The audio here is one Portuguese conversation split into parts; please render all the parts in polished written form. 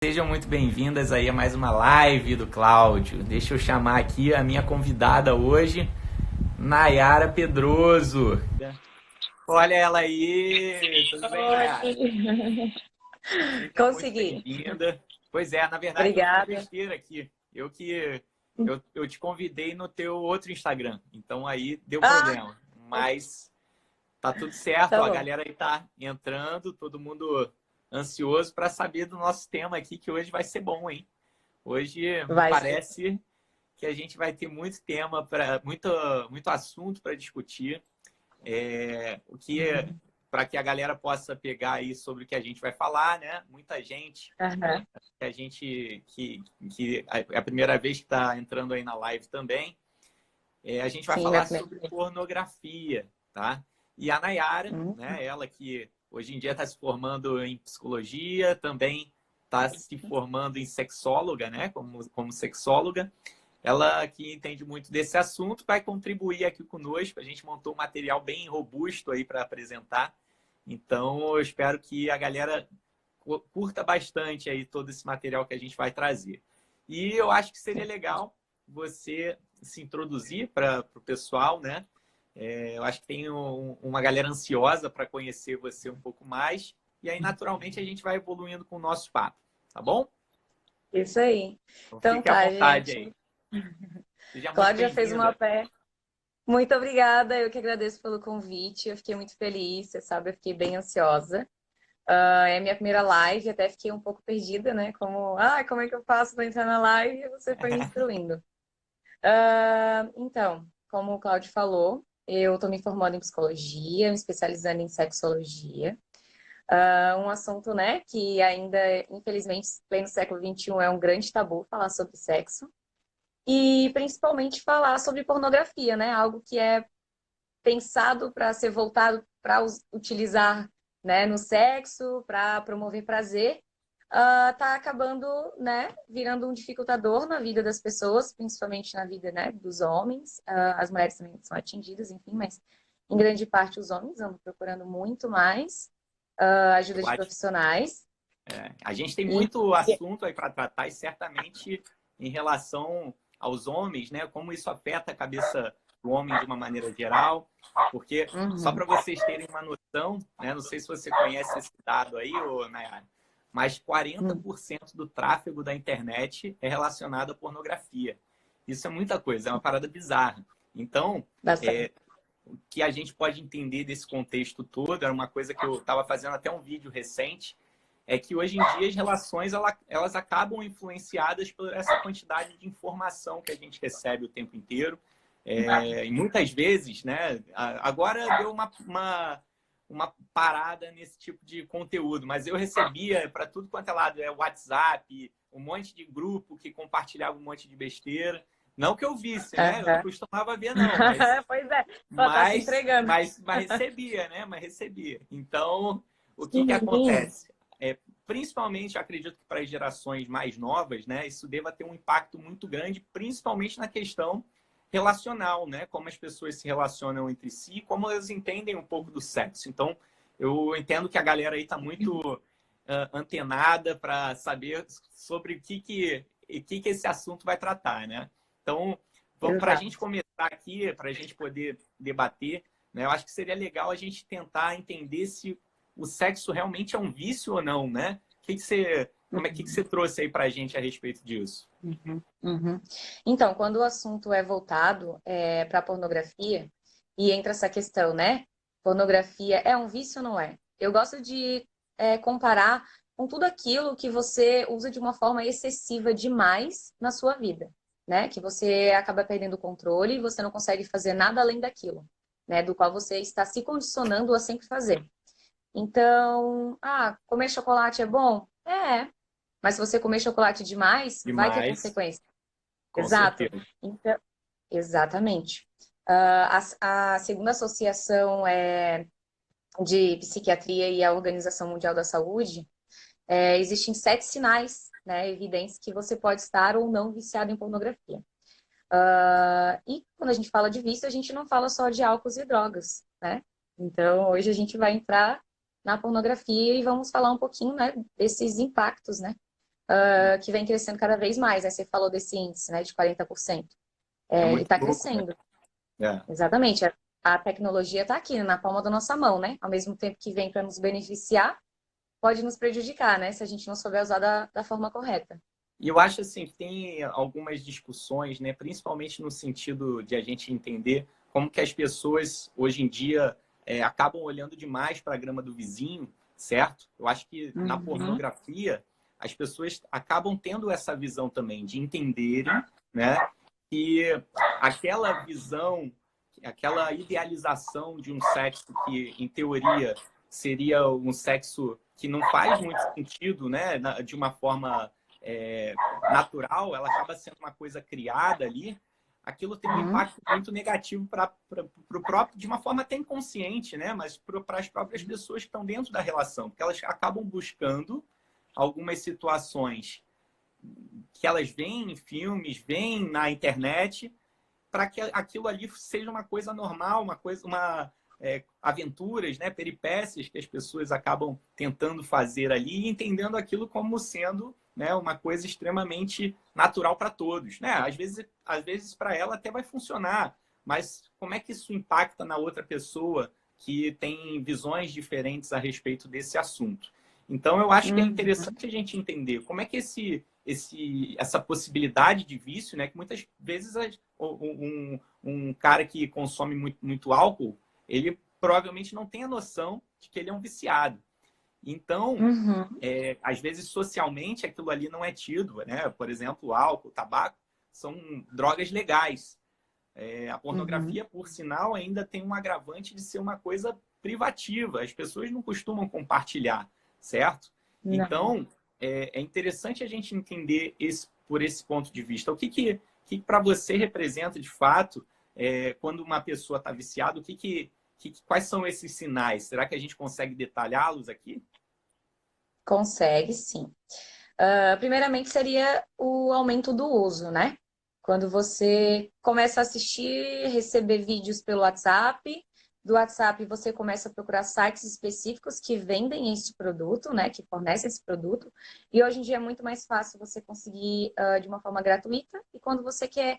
Sejam muito bem-vindas aí a mais uma live do Cláudio. Deixa eu chamar aqui a minha convidada hoje, Nayara Pedroso. Olha ela aí, tudo bem, Nayara? Oi. Seja muito Consegui. bem-vinda. Pois é, na verdade eu fiz Obrigada. besteira aqui. Eu te convidei no teu outro Instagram, então aí deu Ah, problema. Mas tá tudo certo, tá ó, a bom. galera aí tá entrando, todo mundo ansioso para saber do nosso tema aqui, que hoje vai ser bom, hein? Hoje me Vai ser. parece que a gente vai ter muito tema para muito assunto para discutir, o que para que a galera possa pegar aí sobre o que a gente vai falar, né? Muita gente Aham. que a gente que é a primeira vez que está entrando aí na live também. A gente vai Sim, minha falar primeira sobre vez. pornografia, tá? E a Nayara, Hum. né? Ela que hoje em dia está se formando em psicologia, também está se formando em sexóloga, né? Como sexóloga. Ela que entende muito desse assunto vai contribuir aqui conosco. A gente montou um material bem robusto aí para apresentar. Então, eu espero que a galera curta bastante aí todo esse material que a gente vai trazer. E eu acho que seria legal você se introduzir para o pessoal, né? Eu acho que tem uma galera ansiosa para conhecer você um pouco mais. E aí, naturalmente, a gente vai evoluindo com o nosso papo, tá bom? Isso aí. Então, Então fique à tá, vontade gente. aí. Seja muito Cláudia já fez uma bem-vinda. pé. Muito obrigada. Eu que agradeço pelo convite. Eu fiquei muito feliz, você sabe, eu fiquei bem ansiosa. É a minha primeira live, até fiquei um pouco perdida, né? Como é que eu faço para entrar na live? E você foi me instruindo. Então, como o Cláudio falou, eu estou me formando em psicologia, me especializando em sexologia. Um assunto, né, que ainda, infelizmente, em pleno século XXI, é um grande tabu falar sobre sexo. E principalmente falar sobre pornografia, né? Algo que é pensado para ser voltado para utilizar, né, no sexo, para promover prazer, tá acabando, né, virando um dificultador na vida das pessoas, principalmente na vida, né, dos homens. As mulheres também são atingidas, enfim, mas em grande parte os homens andam procurando muito mais ajuda Eu de acho. profissionais. A gente tem E muito assunto aí para tratar e certamente em relação aos homens, né? Como isso afeta a cabeça do homem de uma maneira geral, porque só Uhum, para vocês terem uma noção, né? Não sei se você conhece esse dado aí, ô Nayara, mas uhum, 40% do tráfego da internet é relacionado à pornografia. Isso é muita coisa, é uma parada bizarra. Então, bastante. o que a gente pode entender desse contexto todo, era uma coisa que eu estava fazendo até um vídeo recente, é que hoje em dia as relações elas acabam influenciadas por essa quantidade de informação que a gente recebe o tempo inteiro. E muitas vezes, né? Agora deu uma parada nesse tipo de conteúdo, mas eu recebia para tudo quanto é lado, WhatsApp, um monte de grupo que compartilhava um monte de besteira. Não que eu visse, né? Eu não Uhum. costumava ver, não, mas Pois é, ela tá se mas, entregando. mas, mas recebia, né? Mas recebia. Então, o que que Sim, acontece? Principalmente, acredito que para as gerações mais novas, né? Isso deva ter um impacto muito grande, principalmente na questão relacional, né? Como as pessoas se relacionam entre si, como elas entendem um pouco do sexo. Então, eu entendo que a galera aí está muito antenada para saber sobre o que esse assunto vai tratar, né? Então, para a gente exato. começar aqui, para a gente poder debater, né? Eu acho que seria legal a gente tentar entender se o sexo realmente é um vício ou não, né? Que você trouxe aí para a gente a respeito disso? Uhum, uhum. Então, quando o assunto é voltado para a pornografia, e entra essa questão, né? Pornografia é um vício ou não é? Eu gosto de comparar com tudo aquilo que você usa de uma forma excessiva demais na sua vida, né? Que você acaba perdendo o controle e você não consegue fazer nada além daquilo, né? Do qual você está se condicionando a sempre fazer. Então, comer chocolate é bom? É. Mas se você comer chocolate demais, vai ter Demais, consequência. com Exato. certeza. Então, exatamente. A segunda associação de psiquiatria e a Organização Mundial da Saúde, existem 7 sinais, né, evidentes que você pode estar ou não viciado em pornografia. E quando a gente fala de vício, a gente não fala só de álcool e drogas, né? Então, hoje a gente vai entrar na pornografia e vamos falar um pouquinho, né, desses impactos, né? que vem crescendo cada vez mais, né? Você falou desse índice, né, de 40%. É E muito está louco, né? crescendo. É. Exatamente. A tecnologia está aqui, na palma da nossa mão, né? Ao mesmo tempo que vem para nos beneficiar, pode nos prejudicar, né? Se a gente não souber usar da forma correta. E eu acho assim que tem algumas discussões, né, principalmente no sentido de a gente entender como que as pessoas hoje em dia acabam olhando demais para a grama do vizinho, certo? Eu acho que na Uhum. pornografia as pessoas acabam tendo essa visão também de entenderem, né, que aquela visão, aquela idealização de um sexo que em teoria seria um sexo que não faz muito sentido, né, de uma forma natural, ela acaba sendo uma coisa criada ali, aquilo tem um Uhum. impacto muito negativo para o próprio, de uma forma até inconsciente, né? Mas para as próprias pessoas que estão dentro da relação, porque elas acabam buscando algumas situações que elas veem em filmes, veem na internet, para que aquilo ali seja uma coisa normal, aventuras, né, peripécias que as pessoas acabam tentando fazer ali e entendendo aquilo como sendo, né, uma coisa extremamente natural para todos, né? Às vezes para ela até vai funcionar, mas como é que isso impacta na outra pessoa que tem visões diferentes a respeito desse assunto? Então eu acho que é Uhum. interessante a gente entender como é que essa possibilidade de vício, né, que muitas vezes um cara que consome muito álcool, ele provavelmente não tem a noção de que ele é um viciado. Então, Uhum. às vezes, socialmente, aquilo ali não é tido, né? Por exemplo, álcool, tabaco, são drogas legais. A Uhum. pornografia, por sinal, ainda tem um agravante de ser uma coisa privativa. As pessoas não costumam compartilhar, certo? Não. Então, é interessante a gente entender por esse ponto de vista. O que para você representa, de fato, quando uma pessoa está viciada? Quais são esses sinais? Será que a gente consegue detalhá-los aqui? Consegue, sim. Primeiramente seria o aumento do uso, né? Quando você começa a assistir, receber vídeos pelo WhatsApp, do WhatsApp você começa a procurar sites específicos que vendem este produto, né? Que fornecem esse produto. E hoje em dia é muito mais fácil você conseguir de uma forma gratuita. E quando você quer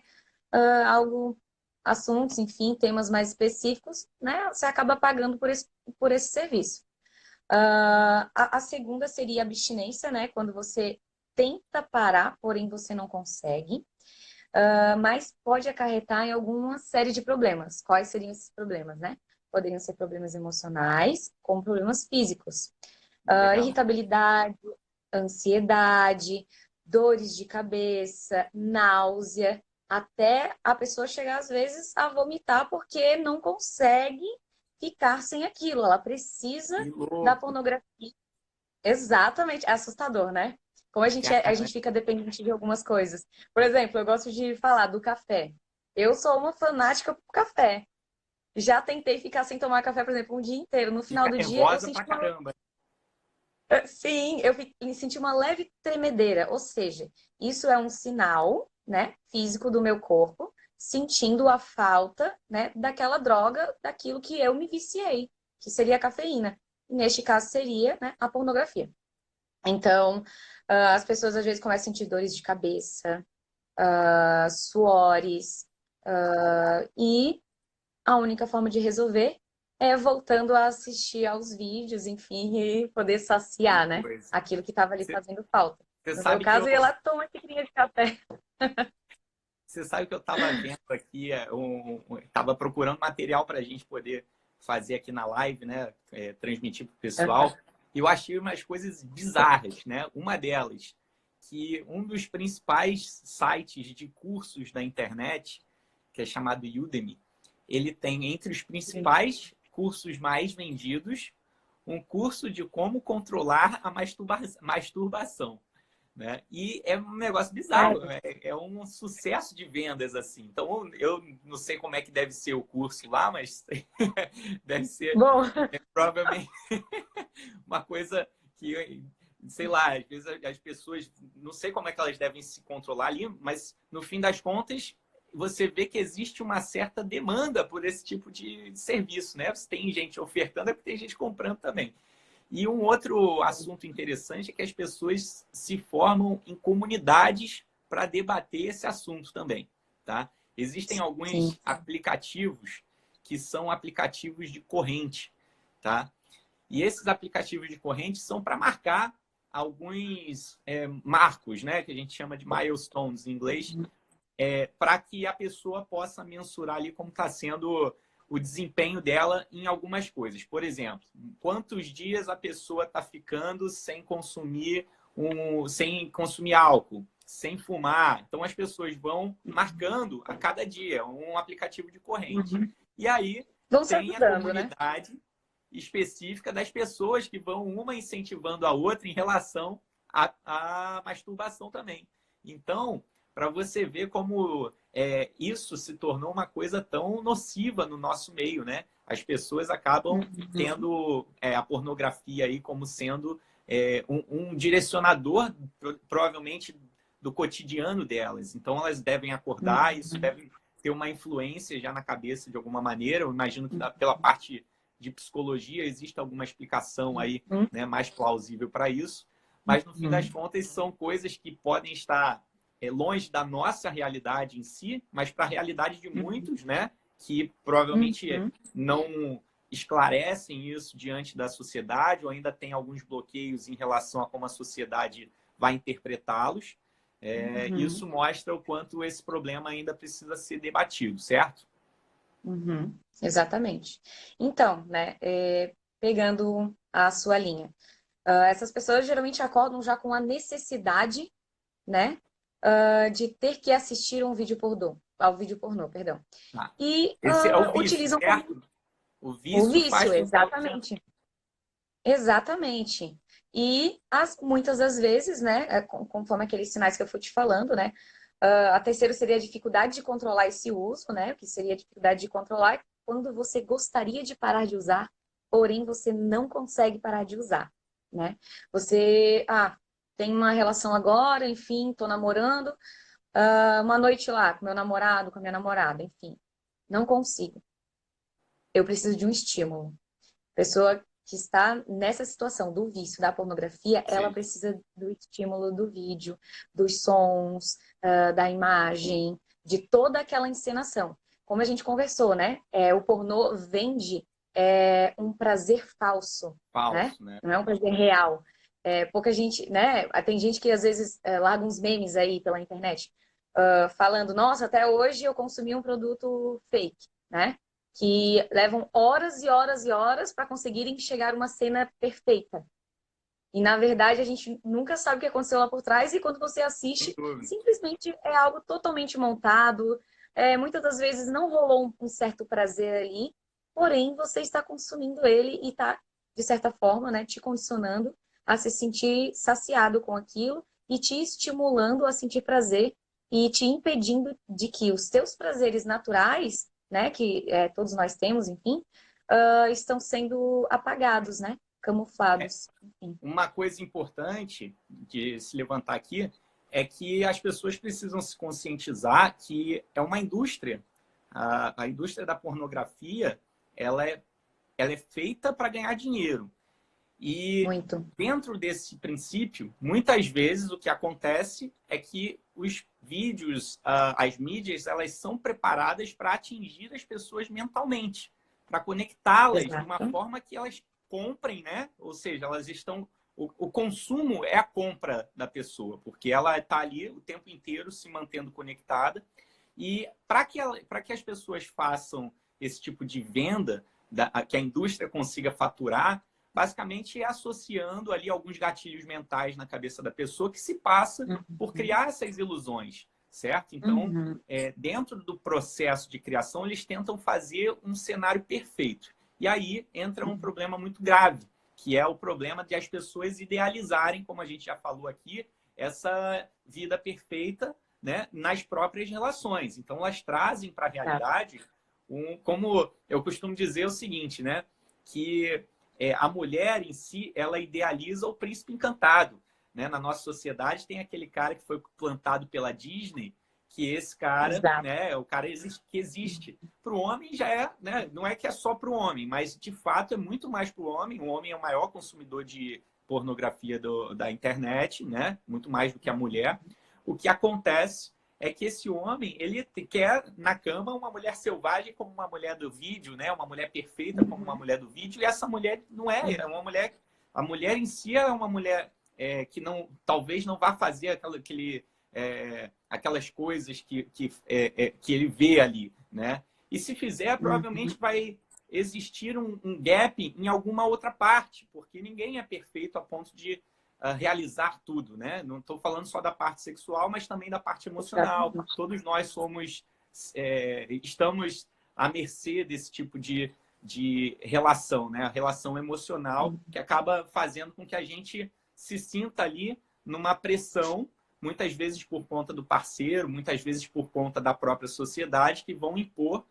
algo, assuntos, enfim, temas mais específicos, né? Você acaba pagando por esse serviço. A segunda seria a abstinência, né? Quando você tenta parar, porém você não consegue, mas pode acarretar em alguma série de problemas. Quais seriam esses problemas, né? Poderiam ser problemas emocionais, como problemas físicos. Legal. Irritabilidade, ansiedade, dores de cabeça, náusea, até a pessoa chegar às vezes a vomitar porque não consegue ficar sem aquilo. Ela precisa Que da louco. pornografia. Exatamente, é assustador, né? Como a Cara, gente fica dependente de algumas coisas. Por exemplo, eu gosto de falar do café. Eu sou uma fanática por café. Já tentei ficar sem tomar café, por exemplo, um dia inteiro. No final fica do dia, eu nervosa senti pra caramba. sim, me senti uma leve tremedeira. Ou seja, isso é um sinal, né, físico do meu corpo, sentindo a falta, né, daquela droga, daquilo que eu me viciei, que seria a cafeína. Neste caso, seria, né, a pornografia. Então, as pessoas às vezes começam a sentir dores de cabeça, suores, e a única forma de resolver é voltando a assistir aos vídeos, enfim, e poder Que saciar, né? coisa. Aquilo que estava ali Você, fazendo falta. você No meu sabe que caso, eu ia lá tomar uma xicrinha de café. você sabe que eu estava vendo aqui, estava procurando material para a gente poder fazer aqui na live, né? Transmitir para o pessoal. E eu achei umas coisas bizarras, né? Uma delas, que um dos principais sites de cursos da internet, que é chamado Udemy, ele tem entre os principais cursos mais vendidos um curso de como controlar a masturbação, né? E é um negócio bizarro, Sério? é um sucesso de vendas assim. Então eu não sei como é que deve ser o curso lá, mas deve ser Bom, provavelmente uma coisa que, sei lá, às vezes as pessoas não sei como é que elas devem se controlar ali, mas no fim das contas você vê que existe uma certa demanda por esse tipo de serviço, né? Se tem gente ofertando, é porque tem gente comprando também. E um outro assunto interessante é que as pessoas se formam em comunidades para debater esse assunto também, tá? Existem Sim. alguns aplicativos que são aplicativos de corrente, tá? E esses aplicativos de corrente são para marcar alguns marcos, né? Que a gente chama de milestones em inglês, para que a pessoa possa mensurar ali como está sendo o desempenho dela em algumas coisas. Por exemplo, quantos dias a pessoa está ficando sem consumir álcool, sem fumar. Então, as pessoas vão marcando a cada dia um aplicativo de corrente. Uhum. E aí Vão se tem a ajudando, né? comunidade específica das pessoas que vão uma incentivando a outra em relação à masturbação também. Então, para você ver como isso se tornou uma coisa tão nociva no nosso meio, né? As pessoas acabam tendo a pornografia aí como sendo um direcionador, provavelmente, do cotidiano delas. Então, elas devem acordar, isso deve ter uma influência já na cabeça de alguma maneira. Eu imagino que pela parte de psicologia existe alguma explicação aí, né, mais plausível para isso. Mas, no fim das contas, são coisas que podem estar longe da nossa realidade em si, mas para a realidade de muitos, né, que provavelmente não esclarecem isso diante da sociedade ou ainda tem alguns bloqueios em relação a como a sociedade vai interpretá-los. Isso mostra o quanto esse problema ainda precisa ser debatido, certo? Exatamente. Então, né, pegando a sua linha, essas pessoas geralmente acordam já com a necessidade, né, de ter que assistir ao vídeo pornô, perdão. Tá. E Esse é o vício, utilizam como certo? O o vício vício, faz com que ela... exatamente. Exatamente. E muitas das vezes, né, conforme aqueles sinais que eu fui te falando, né, a terceira seria a dificuldade de controlar esse uso, né, que seria a dificuldade de controlar quando você gostaria de parar de usar, porém você não consegue parar de usar, né? Você, tem uma relação agora, enfim, tô namorando, uma noite lá com meu namorado, com a minha namorada, enfim, não consigo. Eu preciso de um estímulo. Pessoa que está nessa situação do vício da pornografia, ela Sim. precisa do estímulo do vídeo, dos sons, da imagem, de toda aquela encenação. Como a gente conversou, né? O pornô vende um prazer falso, né? Falso, né? Não é um prazer real. Pouca gente, né? Tem gente que às vezes larga uns memes aí pela internet, falando, nossa, até hoje eu consumi um produto fake, né? Que levam horas e horas e horas para conseguirem chegar a uma cena perfeita. E, na verdade, a gente nunca sabe o que aconteceu lá por trás, e quando você Sem assiste, dúvida. simplesmente é algo totalmente montado. Muitas das vezes não rolou um certo prazer ali, porém você está consumindo ele e está, de certa forma, né, te condicionando a se sentir saciado com aquilo e te estimulando a sentir prazer e te impedindo de que os teus prazeres naturais, né, que todos nós temos, enfim, estão sendo apagados, né, camuflados, enfim. Uma coisa importante de se levantar aqui é que as pessoas precisam se conscientizar que é uma indústria. A indústria da pornografia, ela é feita para ganhar dinheiro. E Muito. dentro desse princípio, muitas vezes o que acontece é que os vídeos, as mídias, elas são preparadas para atingir as pessoas mentalmente, para conectá-las de uma Exato. forma que elas comprem, né? Ou seja, elas estão... O consumo é a compra da pessoa, porque ela está ali o tempo inteiro se mantendo conectada. E para que as pessoas façam esse tipo de venda, que a indústria consiga faturar, basicamente é associando ali alguns gatilhos mentais na cabeça da pessoa que se passa por criar essas ilusões, certo? Então, dentro do processo de criação, eles tentam fazer um cenário perfeito. E aí entra um problema muito grave, que é o problema de as pessoas idealizarem, como a gente já falou aqui, essa vida perfeita, né, nas próprias relações. Então, elas trazem para a realidade, como eu costumo dizer o seguinte, né, que a mulher em si, ela idealiza o príncipe encantado. Né? Na nossa sociedade tem aquele cara que foi plantado pela Disney, que esse cara, Exato. né, é o cara que existe. Para o homem já é, né, não é que é só para o homem, mas de fato é muito mais para o homem. O homem é o maior consumidor de pornografia da internet, né, muito mais do que a mulher. O que acontece é que esse homem, ele quer na cama uma mulher selvagem como uma mulher do vídeo, né, uma mulher perfeita como uma mulher do vídeo, e essa mulher não é uma mulher. A mulher em si é uma mulher que não, talvez não vá fazer aquelas coisas que ele vê ali, né? E se fizer, provavelmente vai existir um gap em alguma outra parte, porque ninguém é perfeito a ponto de realizar tudo, né? Não estou falando só da parte sexual, mas também da parte emocional. Todos nós estamos à mercê desse tipo de relação, né? A relação emocional que acaba fazendo com que a gente se sinta ali numa pressão, muitas vezes por conta do parceiro, muitas vezes por conta da própria sociedade, que vão impor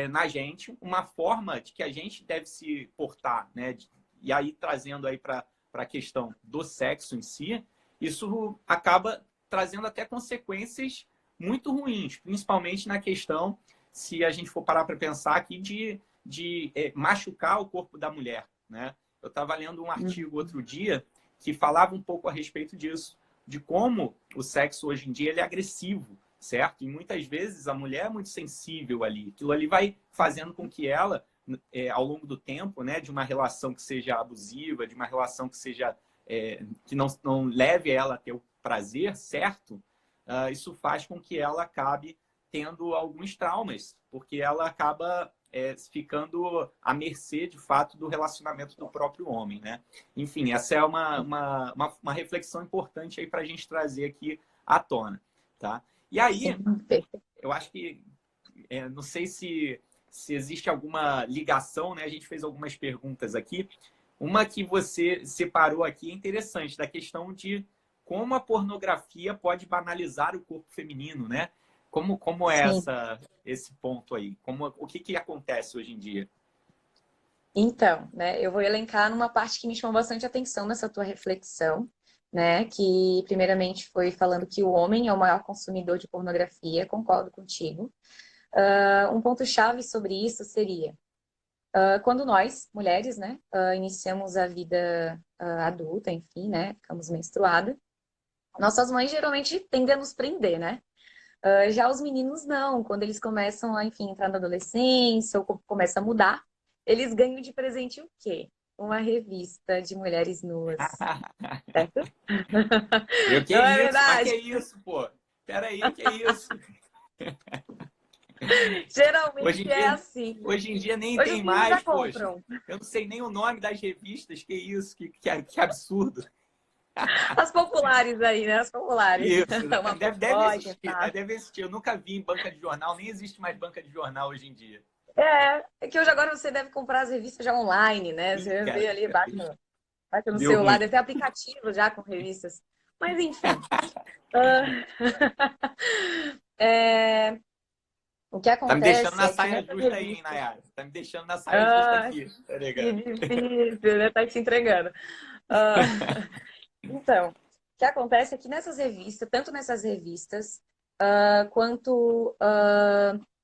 na gente uma forma de que a gente deve se portar, né? E aí, trazendo aí para a questão do sexo em si, isso acaba trazendo até consequências muito ruins, principalmente na questão, se a gente for parar para pensar aqui, de machucar o corpo da mulher, né? Eu estava lendo um artigo outro dia que falava um pouco a respeito disso, de como o sexo hoje em dia ele é agressivo, certo? E muitas vezes a mulher é muito sensível ali. Aquilo ali vai fazendo com que ela, ao longo do tempo, né, de uma relação que seja abusiva, de uma relação que seja que não leve ela a ter o prazer, certo? Isso faz com que ela acabe tendo alguns traumas, porque ela acaba ficando à mercê, de fato, do relacionamento do próprio homem, né? Enfim, essa é uma reflexão importante aí para a gente trazer aqui à tona, tá? E aí, eu acho que, não sei se existe alguma ligação, né? A gente fez algumas perguntas aqui. Uma que você separou aqui é interessante, da questão de como a pornografia pode banalizar o corpo feminino, né? Como é Sim. esse ponto aí? O que acontece hoje em dia? Então, né, eu vou elencar numa parte que me chamou bastante atenção nessa tua reflexão, né, que primeiramente foi falando que o homem é o maior consumidor de pornografia, concordo contigo. Um ponto-chave sobre isso seria quando nós, mulheres, né, iniciamos a vida adulta, enfim, né, ficamos menstruadas, nossas mães geralmente tendem a nos prender, né? Já os meninos não, quando eles começam a, enfim, entrar na adolescência ou começa a mudar, eles ganham de presente o quê? Uma revista de mulheres nuas, certo? Eu que Não é isso? Mas que verdade? isso, pô? Peraí, que isso? Hoje Geralmente em é dia, assim. hoje em dia nem Hoje os tem meninos já mais, poxa. compram. Eu não sei nem o nome das revistas, que isso, que absurdo. As populares aí, né? As populares. Isso, Uma deve Playboy, quem existir, né? sabe. Deve existir. Eu nunca vi em banca de jornal, nem existe mais banca de jornal hoje em dia. É que hoje agora você deve comprar as revistas já online, né? Ih, Você vê cara, ali, bate no deu celular, ruim. deve ter aplicativo já com revistas. Mas enfim. Ah, é, o que Tá me deixando acontece na é que saia nessas justa aí, hein, revistas. Nayara? Tá me deixando na saia justa Ah, aqui, tá que ligado? difícil, né? Tá te entregando. Ah, então, o que acontece é que nessas revistas, tanto nessas revistas, quanto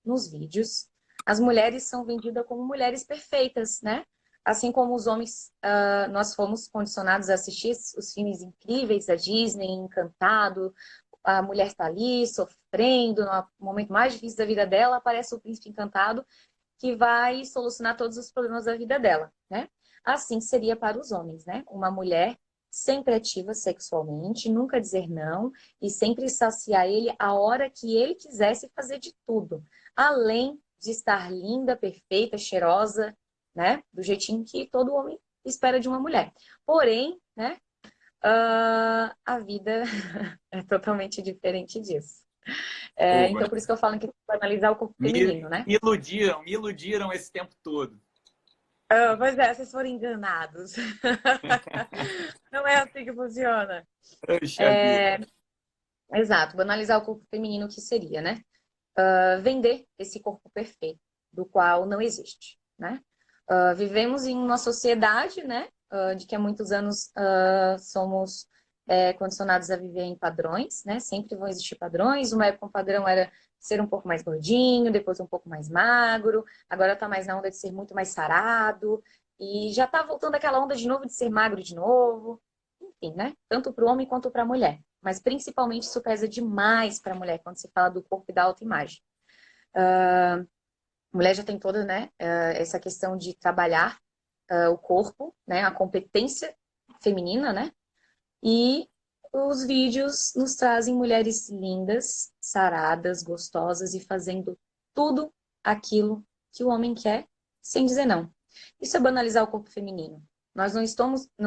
nos vídeos, as mulheres são vendidas como mulheres perfeitas, né? Assim como os homens, nós fomos condicionados a assistir os filmes incríveis da Disney, Encantado, a mulher está ali sofrendo, no momento mais difícil da vida dela, aparece o príncipe encantado que vai solucionar todos os problemas da vida dela, né? Assim seria para os homens, né? Uma mulher sempre ativa sexualmente, nunca dizer não e sempre saciar ele a hora que ele quisesse fazer de tudo, além de estar linda, perfeita, cheirosa, né? Do jeitinho que todo homem espera de uma mulher. Porém, né? A vida é totalmente diferente disso. Pô, Então, por isso que eu falo que tem que analisar o corpo feminino, né? me iludiram esse tempo todo. Pois é, vocês foram enganados. Não é assim que funciona. Poxa vida. Exato, banalizar o corpo feminino, o que seria, né? Vender esse corpo perfeito, do qual não existe, né? Vivemos em uma sociedade, né? De que há muitos anos somos condicionados a viver em padrões, né? Sempre vão existir padrões. Uma época um padrão era ser um pouco mais gordinho, depois um pouco mais magro, agora tá mais na onda de ser muito mais sarado, e já tá voltando aquela onda de novo de ser magro de novo. Enfim, né? Tanto para o homem quanto para a mulher. Mas principalmente isso pesa demais para a mulher quando se fala do corpo e da autoimagem. A mulher já tem toda, né, essa questão de trabalhar o corpo, né, a competência feminina, né? E os vídeos nos trazem mulheres lindas, saradas, gostosas e fazendo tudo aquilo que o homem quer, sem dizer não. Isso é banalizar o corpo feminino. Nós não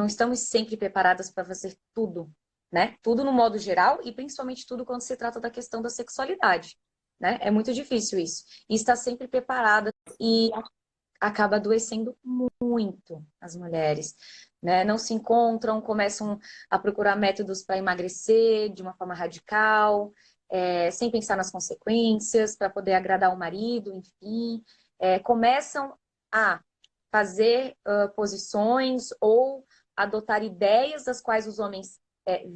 estamos sempre preparadas para fazer tudo, né? Tudo no modo geral e principalmente tudo quando se trata da questão da sexualidade, né? É muito difícil isso. E estar sempre preparada e acaba adoecendo muito as mulheres, né? Não se encontram, começam a procurar métodos para emagrecer de uma forma radical, sem pensar nas consequências, para poder agradar o marido, enfim. Começam a fazer posições ou adotar ideias das quais os homens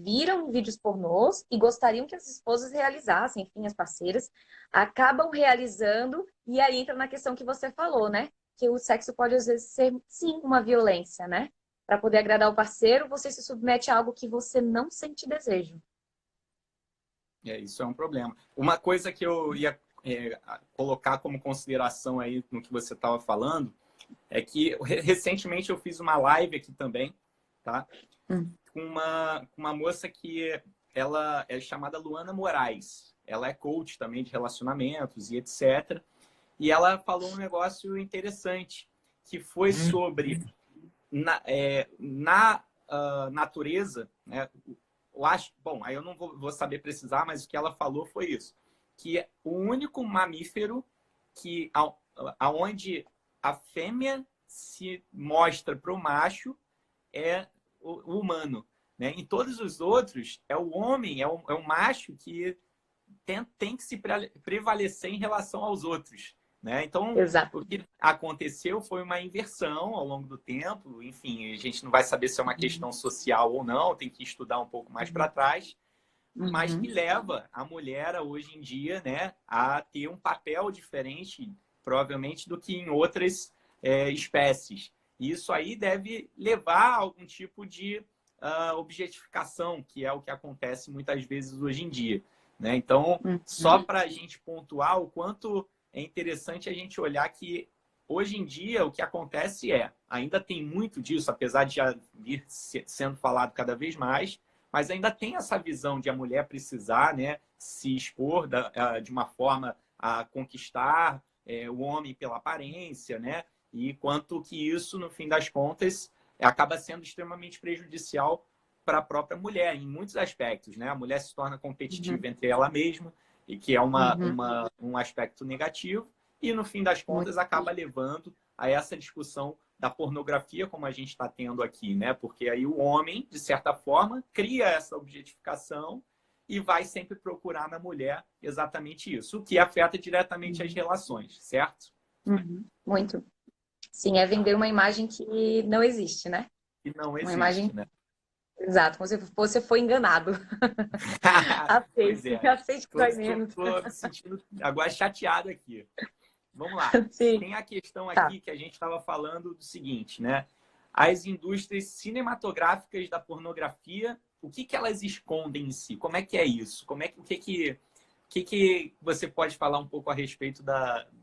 viram em vídeos pornôs e gostariam que as esposas realizassem, enfim, as parceiras, acabam realizando, e aí entra na questão que você falou, né? Que o sexo pode, às vezes, ser, sim, uma violência, né? Para poder agradar o parceiro, você se submete a algo que você não sente desejo. Isso é um problema. Uma coisa que eu ia colocar como consideração aí no que você estava falando é que recentemente eu fiz uma live aqui também, tá? Com uma moça que ela é chamada Luana Moraes. Ela é coach também de relacionamentos e etc. E ela falou um negócio interessante, que foi sobre na natureza, né? Eu acho, bom, aí eu não vou saber precisar, mas o que ela falou foi isso, que o único mamífero que aonde a fêmea se mostra para o macho é o humano, né? Em todos os outros é o homem, é o macho que tem que se prevalecer em relação aos outros, né? Então, Exato. o que aconteceu foi uma inversão ao longo do tempo. Enfim, a gente não vai saber se é uma questão social ou não, tem que estudar um pouco mais para trás, mas que leva a mulher hoje em dia, né, a ter um papel diferente, provavelmente, do que em outras espécies. E isso aí deve levar a algum tipo de objetificação, que é o que acontece muitas vezes hoje em dia, né? Então, só para a gente pontuar o quanto é interessante a gente olhar que hoje em dia o que acontece ainda tem muito disso, apesar de já vir sendo falado cada vez mais, mas ainda tem essa visão de a mulher precisar, né, se expor de uma forma a conquistar o homem pela aparência, né? E quanto que isso, no fim das contas, acaba sendo extremamente prejudicial para a própria mulher, em muitos aspectos, né? A mulher se torna competitiva entre ela mesma, e que é um aspecto negativo, e no fim das contas acaba levando a essa discussão da pornografia, como a gente está tendo aqui, né? Porque aí o homem, de certa forma, cria essa objetificação e vai sempre procurar na mulher exatamente isso, o que afeta diretamente as relações, certo? Muito. Sim, é vender uma imagem que não existe, né? E não Uma existe, imagem. né? Exato, você foi enganado. Pois Aceite, é. aceite que dói menos. Tô me sentindo agora chateado aqui. Vamos lá. Sim, Tem a questão tá. aqui que a gente estava falando do seguinte, né? As indústrias cinematográficas da pornografia, o que elas escondem em si? Como é que é isso? O que você pode falar um pouco a respeito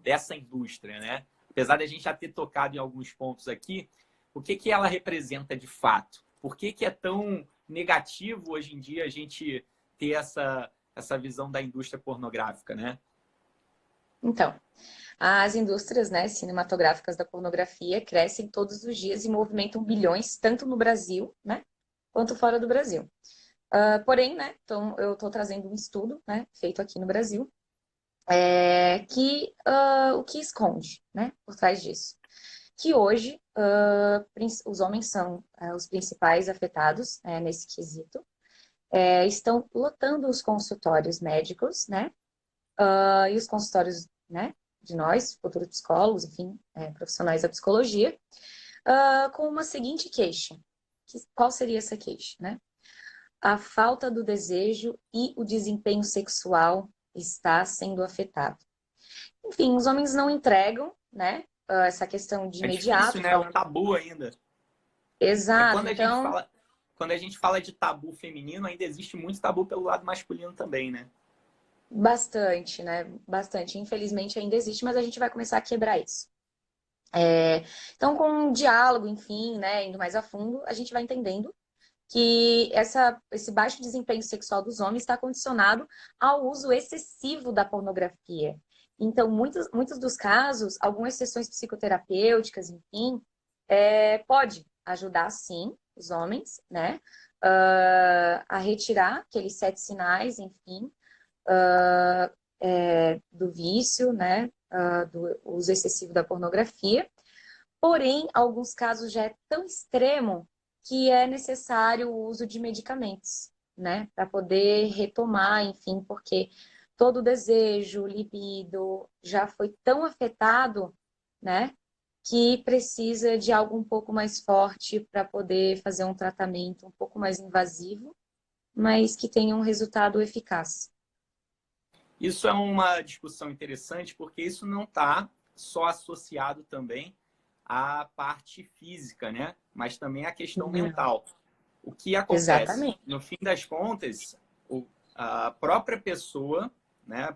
dessa indústria, né? Apesar de a gente já ter tocado em alguns pontos aqui, o que ela representa de fato? Por que é tão negativo hoje em dia a gente ter essa visão da indústria pornográfica, né? Então, as indústrias, né, cinematográficas da pornografia crescem todos os dias e movimentam bilhões, tanto no Brasil, né, quanto fora do Brasil. Porém, né, então, eu estou trazendo um estudo, né, feito aqui no Brasil, o que esconde, né, por trás disso. Que hoje os homens são os principais afetados nesse quesito, estão lotando os consultórios médicos, né, e os consultórios, né, de nós, futuros psicólogos, enfim, profissionais da psicologia, com uma seguinte queixa. Qual seria essa queixa, né? a falta do desejo e o desempenho sexual está sendo afetado. Enfim, os homens não entregam, né? Essa questão de É difícil, imediato, né? É um falando. tabu ainda. É Exato, então, quando a gente fala de tabu feminino, ainda existe muito tabu pelo lado masculino também, né? bastante, né? Bastante. Infelizmente ainda existe, mas a gente vai começar a quebrar isso. Então, com um diálogo, enfim, né, indo mais a fundo, a gente vai entendendo que esse baixo desempenho sexual dos homens está condicionado ao uso excessivo da pornografia. Então, muitos dos casos, algumas sessões psicoterapêuticas, enfim, pode ajudar, sim, os homens, né, a retirar aqueles 7 sinais, enfim, do vício, né, do uso excessivo da pornografia. Porém, alguns casos já é tão extremo que é necessário o uso de medicamentos, né? Para poder retomar, enfim, porque todo o desejo, libido já foi tão afetado, né? Que precisa de algo um pouco mais forte para poder fazer um tratamento um pouco mais invasivo, mas que tenha um resultado eficaz. Isso é uma discussão interessante porque isso não está só associado também à parte física, né? Mas também à questão Não. mental. O que acontece? Exatamente. No fim das contas, a própria pessoa, né,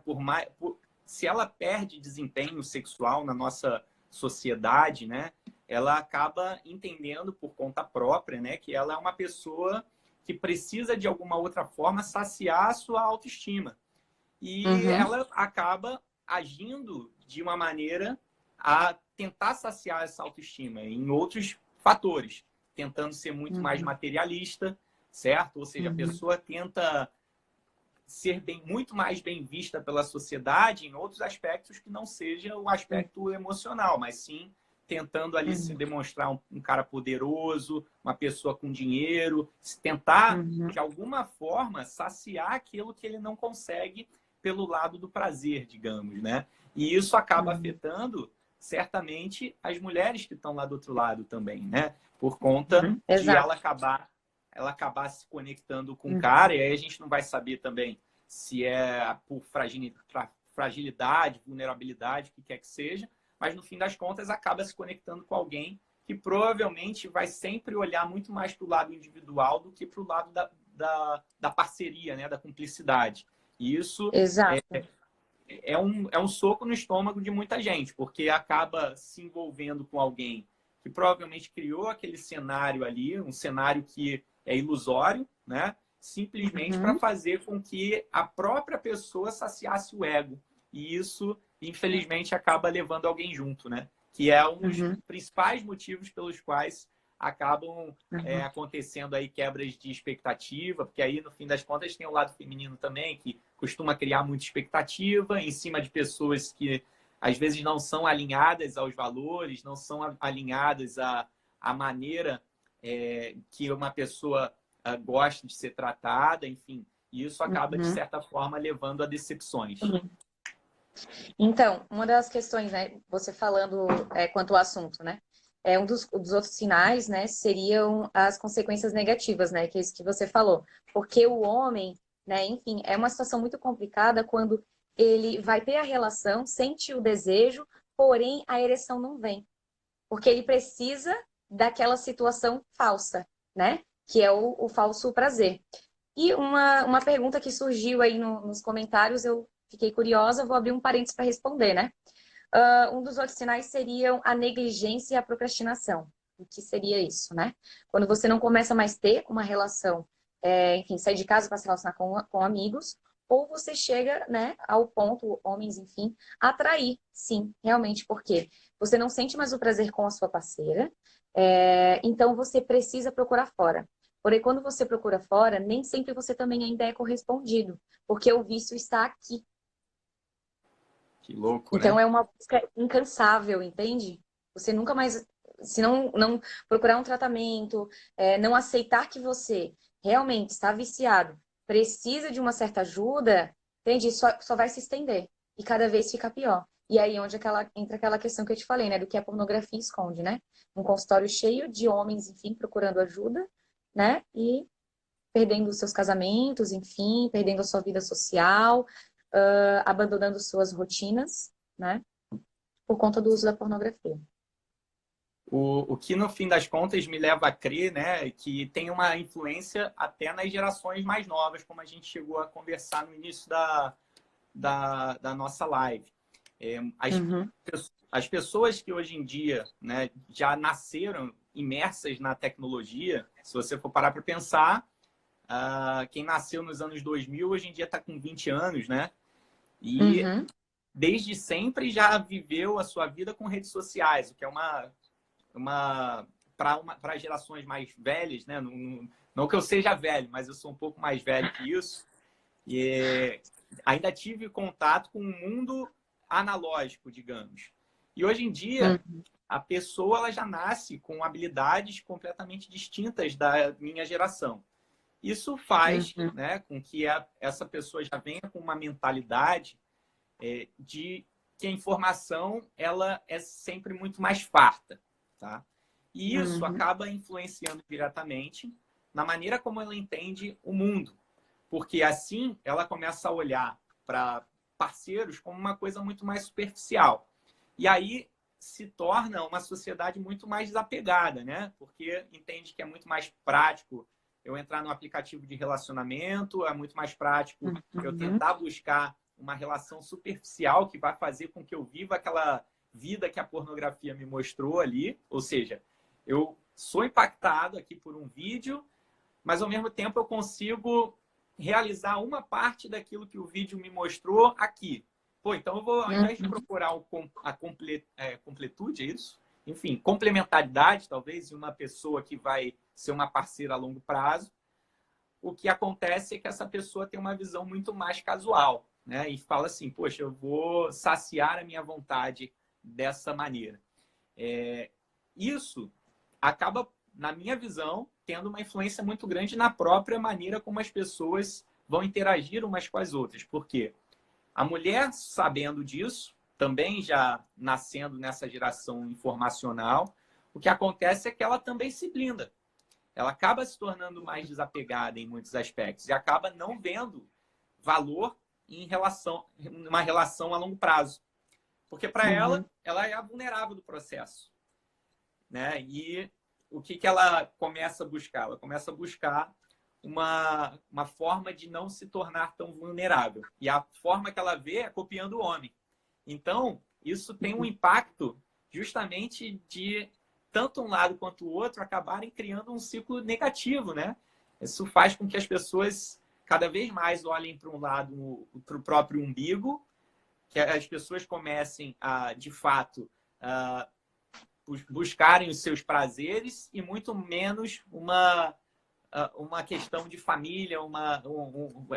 se ela perde desempenho sexual na nossa sociedade, né, ela acaba entendendo por conta própria, né, que ela é uma pessoa que precisa de alguma outra forma saciar a sua autoestima. E Uhum, ela acaba agindo de uma maneira a tentar saciar essa autoestima em outros fatores, tentando ser muito mais uhum, materialista, certo? Ou seja, a uhum, pessoa tenta ser muito mais bem vista pela sociedade em outros aspectos que não seja o aspecto emocional, mas sim tentando ali se uhum, demonstrar um cara poderoso, uma pessoa com dinheiro, tentar uhum, de alguma forma saciar aquilo que ele não consegue pelo lado do prazer, digamos, né? E isso acaba uhum, afetando certamente as mulheres que estão lá do outro lado também, né? Por conta de exato. ela acabar se conectando com o Uhum, cara, e aí a gente não vai saber também se é por fragilidade, vulnerabilidade, o que quer que seja, mas no fim das contas acaba se conectando com alguém que provavelmente vai sempre olhar muito mais para o lado individual do que para o lado da parceria, né, da cumplicidade. E isso exato. é um soco no estômago de muita gente, porque acaba se envolvendo com alguém que provavelmente criou aquele cenário ali, um cenário que é ilusório, né? Simplesmente para Uhum, fazer com que a própria pessoa saciasse o ego. E isso, infelizmente, acaba levando alguém junto, né? Que é um dos uhum, principais motivos pelos quais acabam uhum, acontecendo aí quebras de expectativa, porque aí, no fim das contas, tem o lado feminino também, que costuma criar muita expectativa em cima de pessoas que às vezes não são alinhadas aos valores, não são alinhadas à maneira que uma pessoa gosta de ser tratada, enfim. E isso acaba, de uhum, certa forma, levando a decepções. uhum. Então, uma das questões, né, você falando quanto ao assunto, né, um dos outros sinais, né, seriam as consequências negativas, né, que é isso que você falou. Porque o homem, né, enfim, é uma situação muito complicada quando ele vai ter a relação, sente o desejo, porém a ereção não vem. Porque ele precisa daquela situação falsa, né, que é o falso prazer. E uma pergunta que surgiu aí nos comentários, eu fiquei curiosa, vou abrir um parênteses para responder, né? Um dos outros sinais seriam a negligência e a procrastinação. O que seria isso, né? Quando você não começa mais a ter uma relação, enfim, sair de casa para se relacionar com amigos, ou você chega, né, ao ponto, homens, enfim, atrair, sim, realmente, porque você não sente mais o prazer com a sua parceira, então você precisa procurar fora. Porém, quando você procura fora, nem sempre você também ainda é correspondido, porque o vício está aqui. Que louco, Então né? é uma busca incansável, entende? Você nunca mais, se não procurar um tratamento, não aceitar que você realmente está viciado, precisa de uma certa ajuda, entende? Só vai se estender e cada vez fica pior. E aí onde entra aquela questão que eu te falei, né? Do que a pornografia esconde, né? Um consultório cheio de homens, enfim, procurando ajuda, né? E perdendo os seus casamentos, enfim, perdendo a sua vida social, abandonando suas rotinas, né? Por conta do uso da pornografia. O que, no fim das contas, me leva a crer, né, que tem uma influência até nas gerações mais novas, como a gente chegou a conversar no início da nossa live. As pessoas que hoje em dia, né, já nasceram imersas na tecnologia, se você for parar para pensar, quem nasceu nos anos 2000, hoje em dia está com 20 anos, né? E desde sempre já viveu a sua vida com redes sociais, o que é para gerações mais velhas, né? Não que eu seja velho, mas eu sou um pouco mais velho que isso. E ainda tive contato com o mundo analógico, digamos. E hoje em dia, a pessoa ela já nasce com habilidades completamente distintas da minha geração. Isso faz, né, com que essa pessoa já venha com uma mentalidade de que a informação ela é sempre muito mais farta, tá? E isso acaba influenciando diretamente na maneira como ela entende o mundo, porque assim ela começa a olhar para parceiros como uma coisa muito mais superficial. E aí se torna uma sociedade muito mais desapegada, né? Porque entende que é muito mais prático eu entrar no aplicativo de relacionamento, é muito mais prático eu tentar buscar uma relação superficial que vai fazer com que eu viva aquela vida que a pornografia me mostrou ali. Ou seja, eu sou impactado aqui por um vídeo, mas ao mesmo tempo eu consigo realizar uma parte daquilo que o vídeo me mostrou aqui. Pô, então eu vou, ao invés de procurar a completude, é isso? Enfim, complementaridade, talvez, em uma pessoa que vai ser uma parceira a longo prazo, o que acontece é que essa pessoa tem uma visão muito mais casual, né? E fala assim, poxa, eu vou saciar a minha vontade dessa maneira. Isso acaba, na minha visão, tendo uma influência muito grande na própria maneira como as pessoas vão interagir umas com as outras. Por quê? A mulher, sabendo disso, também já nascendo nessa geração informacional, o que acontece é que ela também se blinda. Ela acaba se tornando mais desapegada em muitos aspectos e acaba não vendo valor em uma relação a longo prazo. Porque para ela é a vulnerável do processo, né? E o que ela começa a buscar? Ela começa a buscar uma forma de não se tornar tão vulnerável. E a forma que ela vê é copiando o homem. Então, isso tem um impacto justamente de tanto um lado quanto o outro acabarem criando um ciclo negativo, né? Isso faz com que as pessoas cada vez mais olhem para um lado, para o próprio umbigo, que as pessoas comecem a, de fato, buscarem os seus prazeres e muito menos uma questão de família,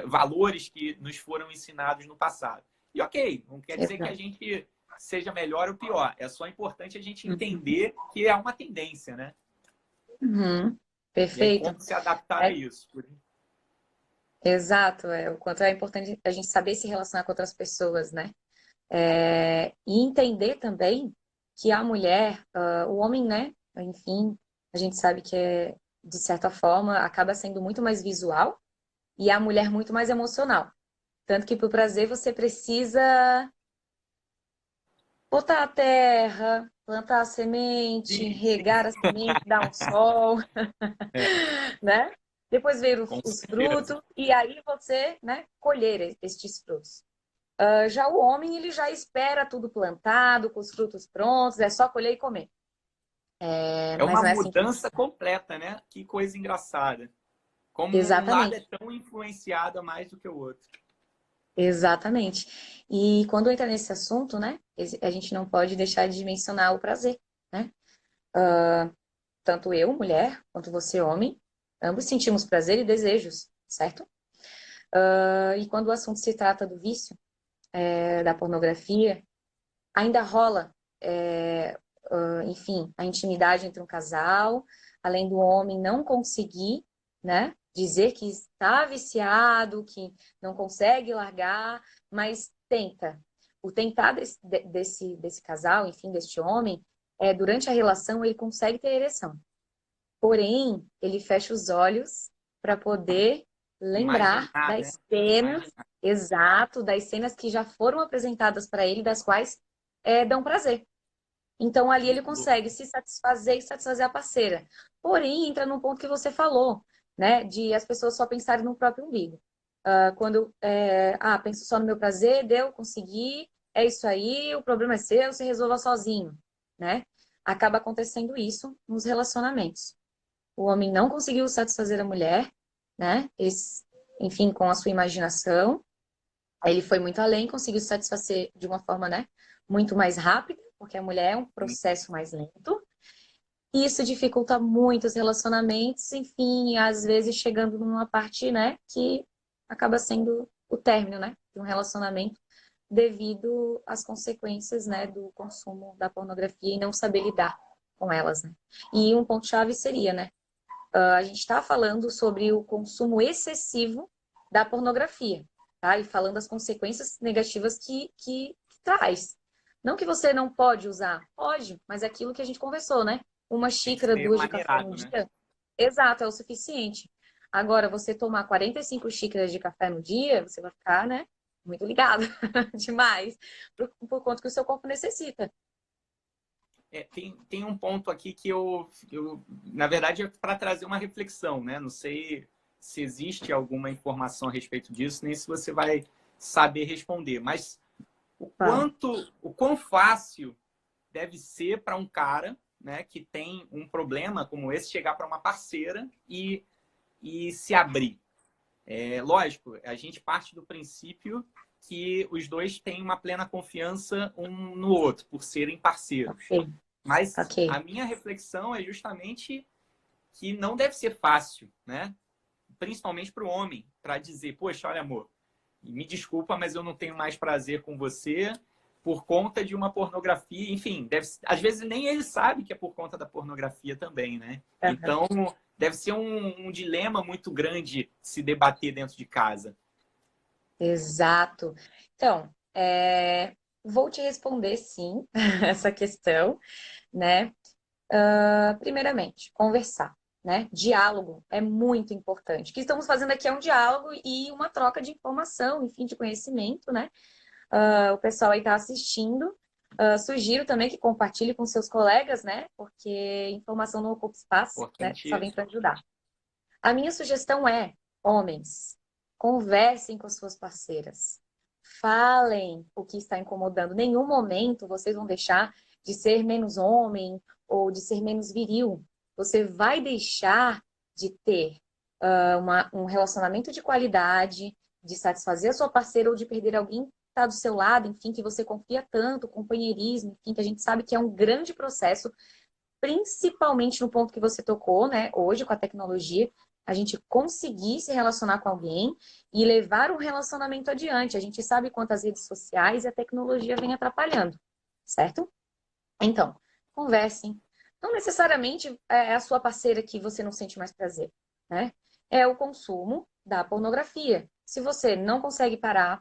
valores que nos foram ensinados no passado. E ok, não quer dizer que a gente seja melhor ou pior. É só importante a gente entender que é uma tendência, né? Perfeito. E aí, como se adaptar a isso. Exato, o quanto é importante a gente saber se relacionar com outras pessoas, né? E entender também que a mulher, o homem, né? Enfim, a gente sabe que de certa forma, acaba sendo muito mais visual e a mulher muito mais emocional. Tanto que para o prazer você precisa botar a terra, plantar a semente, regar a semente, dar um sol, né? Depois ver os frutos e aí você, né, colher estes frutos. Já o homem, ele já espera tudo plantado, com os frutos prontos, é só colher e comer. É uma mudança completa, né? Que coisa engraçada. Como um lado é tão influenciado mais do que o outro. Exatamente. E quando entra nesse assunto, né, a gente não pode deixar de mencionar o prazer, né? Tanto eu, mulher, quanto você, homem, ambos sentimos prazer e desejos, certo? E quando o assunto se trata do vício, da pornografia, ainda rola, enfim, a intimidade entre um casal, além do homem não conseguir, né, dizer que está viciado, que não consegue largar, mas tenta. O tentar desse casal, enfim, deste homem, durante a relação ele consegue ter ereção. Porém, ele fecha os olhos para poder lembrar Imaginar, né? das cenas, Imaginar. exato, das cenas que já foram apresentadas para ele, das quais dão prazer. Então, ali ele consegue se satisfazer e satisfazer a parceira. Porém, entra num ponto que você falou, né? De as pessoas só pensarem no próprio umbigo. Quando, penso só no meu prazer, deu, consegui, é isso aí, o problema é seu, você resolva sozinho, né? Acaba acontecendo isso nos relacionamentos. O homem não conseguiu satisfazer a mulher, né? Enfim, com a sua imaginação. Aí ele foi muito além, conseguiu satisfazer de uma forma, né, muito mais rápida, porque a mulher é um processo mais lento. E isso dificulta muito os relacionamentos, enfim, às vezes chegando numa parte, né, que acaba sendo o término, né, de um relacionamento devido às consequências, né, do consumo da pornografia e não saber lidar com elas, né. E um ponto-chave seria, né, a gente está falando sobre o consumo excessivo da pornografia, tá? E falando das consequências negativas que traz. Não que você não pode usar, pode, mas é aquilo que a gente conversou, né? Uma Tem que xícara, ser duas de café no maneirado, né? dia, exato, é o suficiente. Agora, você tomar 45 xícaras de café no dia, você vai ficar, né? Muito ligado demais, por conta que o seu corpo necessita. Tem um ponto aqui que na verdade, é para trazer uma reflexão, né? Não sei se existe alguma informação a respeito disso, nem se você vai saber responder, mas Fala. o quão fácil deve ser para um cara, né, que tem um problema como esse, chegar para uma parceira e se abrir. Lógico, a gente parte do princípio que os dois têm uma plena confiança um no outro, por serem parceiros. Ok, Mas ok. a minha reflexão é justamente que não deve ser fácil, né? Principalmente para o homem, para dizer, poxa, olha, amor, me desculpa, mas eu não tenho mais prazer com você por conta de uma pornografia. Enfim, às vezes nem ele sabe que é por conta da pornografia também, né? Uhum. Então, deve ser um dilema muito grande se debater dentro de casa. Exato. Então, vou te responder sim essa questão, né? Primeiramente, conversar, né? Diálogo é muito importante. O que estamos fazendo aqui é um diálogo e uma troca de informação, enfim, de conhecimento, né? O pessoal aí está assistindo. Sugiro também que compartilhe com seus colegas, né? Porque informação não ocupa espaço, né? Importante Só vem isso. para ajudar. A minha sugestão é, homens, conversem com suas parceiras. Falem o que está incomodando. Em nenhum momento vocês vão deixar de ser menos homem ou de ser menos viril. Você vai deixar de ter um relacionamento de qualidade, de satisfazer a sua parceira ou de perder alguém que está do seu lado, enfim, que você confia tanto, companheirismo, enfim, que a gente sabe que é um grande processo, principalmente no ponto que você tocou, né, hoje com a tecnologia, a gente conseguir se relacionar com alguém e levar um relacionamento adiante. A gente sabe quantas redes sociais e a tecnologia vem atrapalhando, certo? Então, conversem. Não necessariamente é a sua parceira que você não sente mais prazer, né? É o consumo da pornografia. Se você não consegue parar,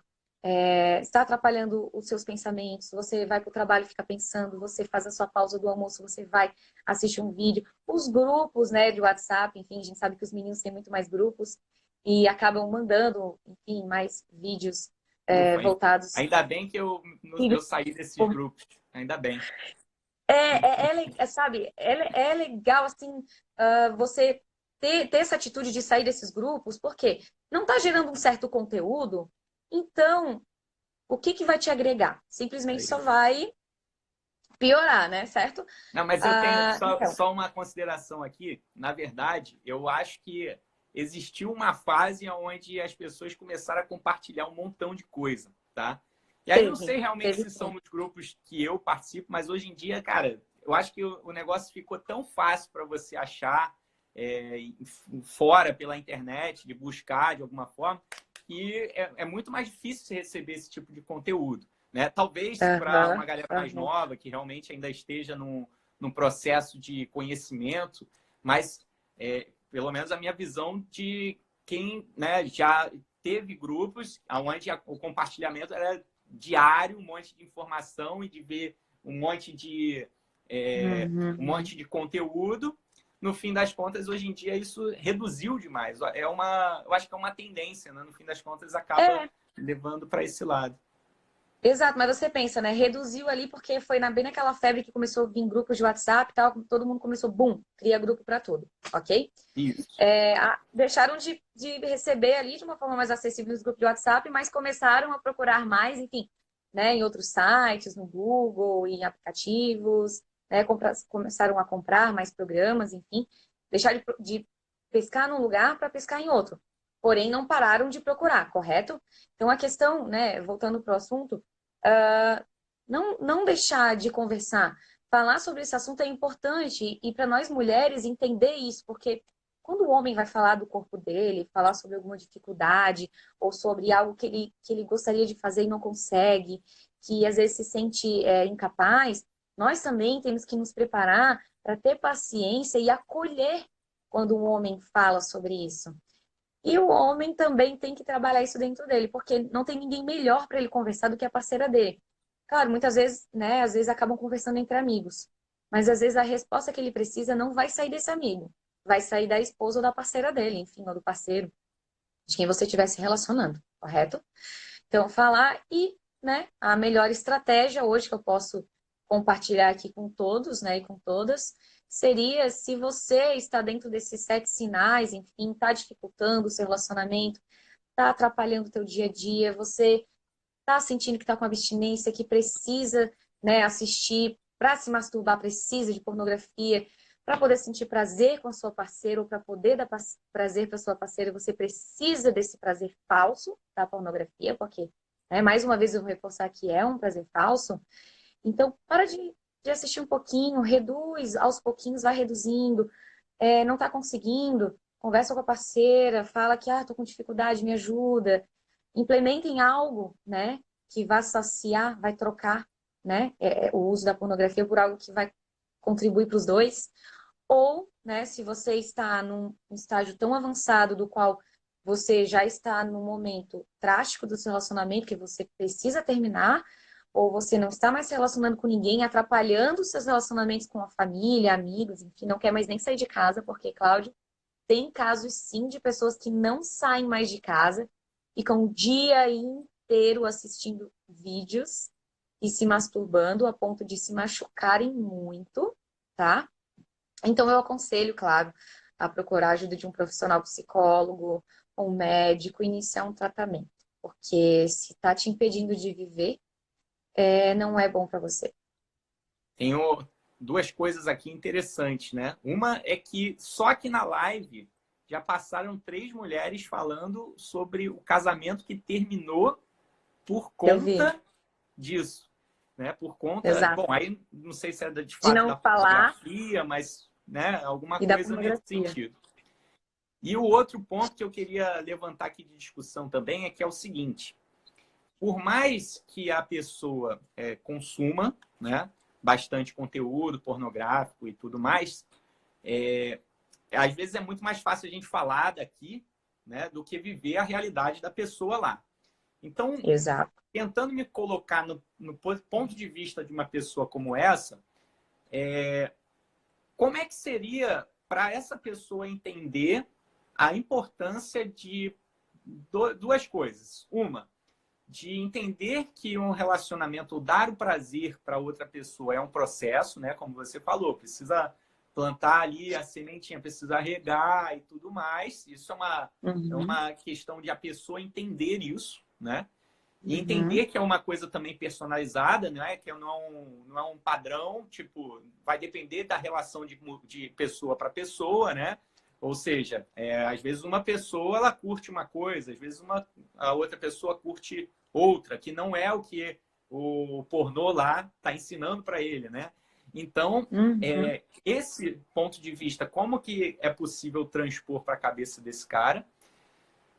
está atrapalhando os seus pensamentos, você vai para o trabalho e fica pensando, você faz a sua pausa do almoço, você vai assistir um vídeo. Os grupos, né, de WhatsApp, enfim, a gente sabe que os meninos têm muito mais grupos e acabam mandando, enfim, mais vídeos Ufa, voltados. ainda bem que eu saí desses grupos. Ainda bem. Sabe, é legal, assim, você ter essa atitude de sair desses grupos, porque não está gerando um certo conteúdo, então, o que vai te agregar? Simplesmente É só isso. vai piorar, né? Certo? Não, mas eu tenho Então, só uma consideração aqui. Na verdade, eu acho que existiu uma fase onde as pessoas começaram a compartilhar um montão de coisa, tá? E aí eu não sei realmente teve se são sim. nos grupos que eu participo, mas hoje em dia, cara, eu acho que o negócio ficou tão fácil para você achar fora pela internet, de buscar de alguma forma, que é muito mais difícil você receber esse tipo de conteúdo. Né? Talvez para uma Aham, galera mais aham. nova, que realmente ainda esteja num processo de conhecimento, mas pelo menos a minha visão de quem, né, já teve grupos onde o compartilhamento era diário, um monte de informação e de ver um monte de Uhum. conteúdo, no fim das contas, hoje em dia, isso reduziu demais. Eu acho que é uma tendência, né? No fim das contas, acaba É, levando para esse lado. exato, mas você pensa, né? Reduziu ali porque foi bem naquela febre que começou a vir grupos de WhatsApp e tal, todo mundo começou, bum, cria grupo para tudo, ok? Isso. Deixaram de receber ali de uma forma mais acessível nos grupos de WhatsApp, mas começaram a procurar mais, enfim, né, em outros sites, no Google, em aplicativos, né, começaram a comprar mais programas, enfim, deixar de pescar num lugar para pescar em outro. Porém, não pararam de procurar, correto? Então, a questão, né, voltando para o assunto, não deixar de conversar. Falar sobre esse assunto é importante e para nós mulheres entender isso, porque quando o homem vai falar do corpo dele, falar sobre alguma dificuldade ou sobre algo que ele gostaria de fazer e não consegue, que às vezes se sente incapaz, nós também temos que nos preparar para ter paciência e acolher quando um homem fala sobre isso. E o homem também tem que trabalhar isso dentro dele, porque não tem ninguém melhor para ele conversar do que a parceira dele. Claro, muitas vezes, né, às vezes acabam conversando entre amigos, mas às vezes a resposta que ele precisa não vai sair desse amigo, vai sair da esposa ou da parceira dele, enfim, ou do parceiro, de quem você estiver se relacionando, correto? Então, falar e, né, a melhor estratégia hoje que eu posso compartilhar aqui com todos, né, e com todas, seria se você está dentro desses 7 sinais, enfim, está dificultando o seu relacionamento, está atrapalhando o teu dia a dia, você está sentindo que está com abstinência, que precisa, né, assistir para se masturbar, precisa de pornografia, para poder sentir prazer com a sua parceira ou para poder dar prazer para sua parceira, você precisa desse prazer falso da pornografia, porque, né, mais uma vez eu vou reforçar que é um prazer falso. Então, para de assistir um pouquinho, reduz, aos pouquinhos vai reduzindo. Não está conseguindo, conversa com a parceira, fala que, tô com dificuldade, me ajuda. Implementem algo, né, que vá saciar, vai trocar, né, o uso da pornografia por algo que vai contribuir para os dois. Ou, né, se você está num estágio tão avançado do qual você já está no momento trágico do seu relacionamento, que você precisa terminar, ou você não está mais se relacionando com ninguém, atrapalhando os seus relacionamentos com a família, amigos, enfim, não quer mais nem sair de casa, porque, Cláudio, tem casos sim de pessoas que não saem mais de casa, ficam o dia inteiro assistindo vídeos e se masturbando a ponto de se machucarem muito, tá? Então eu aconselho, claro, a procurar a ajuda de um profissional psicólogo, um médico, iniciar um tratamento, porque se está te impedindo de viver, não é bom para você. Tenho duas coisas aqui interessantes, né? Uma é que só aqui na live já passaram 3 mulheres falando sobre o casamento que terminou por Eu vi, conta disso, né? Por conta, exato. bom, aí não sei se é de De fato não da falar pornografia, mas, né, alguma e da coisa nesse pornografia. sentido. E o outro ponto que eu queria levantar aqui de discussão também é que é o seguinte: por mais que a pessoa consuma, né, bastante conteúdo pornográfico e tudo mais, às vezes é muito mais fácil a gente falar daqui, né, do que viver a realidade da pessoa lá. Então, Exato. tentando me colocar no ponto de vista de uma pessoa como essa, como é que seria para essa pessoa entender a importância de duas coisas? Uma, de entender que um relacionamento, ou dar o prazer para outra pessoa é um processo, né? Como você falou, precisa plantar ali a sementinha, precisa regar e tudo mais. Isso é Uhum, uma questão de a pessoa entender isso, né? E uhum, entender que é uma coisa também personalizada, né? Que não é um padrão, tipo, vai depender da relação de pessoa para pessoa, né? Ou seja, às vezes uma pessoa ela curte uma coisa, às vezes a outra pessoa curte outra, que não é o que o pornô lá está ensinando para ele, né? Então, uhum. esse ponto de vista, como que é possível transpor para a cabeça desse cara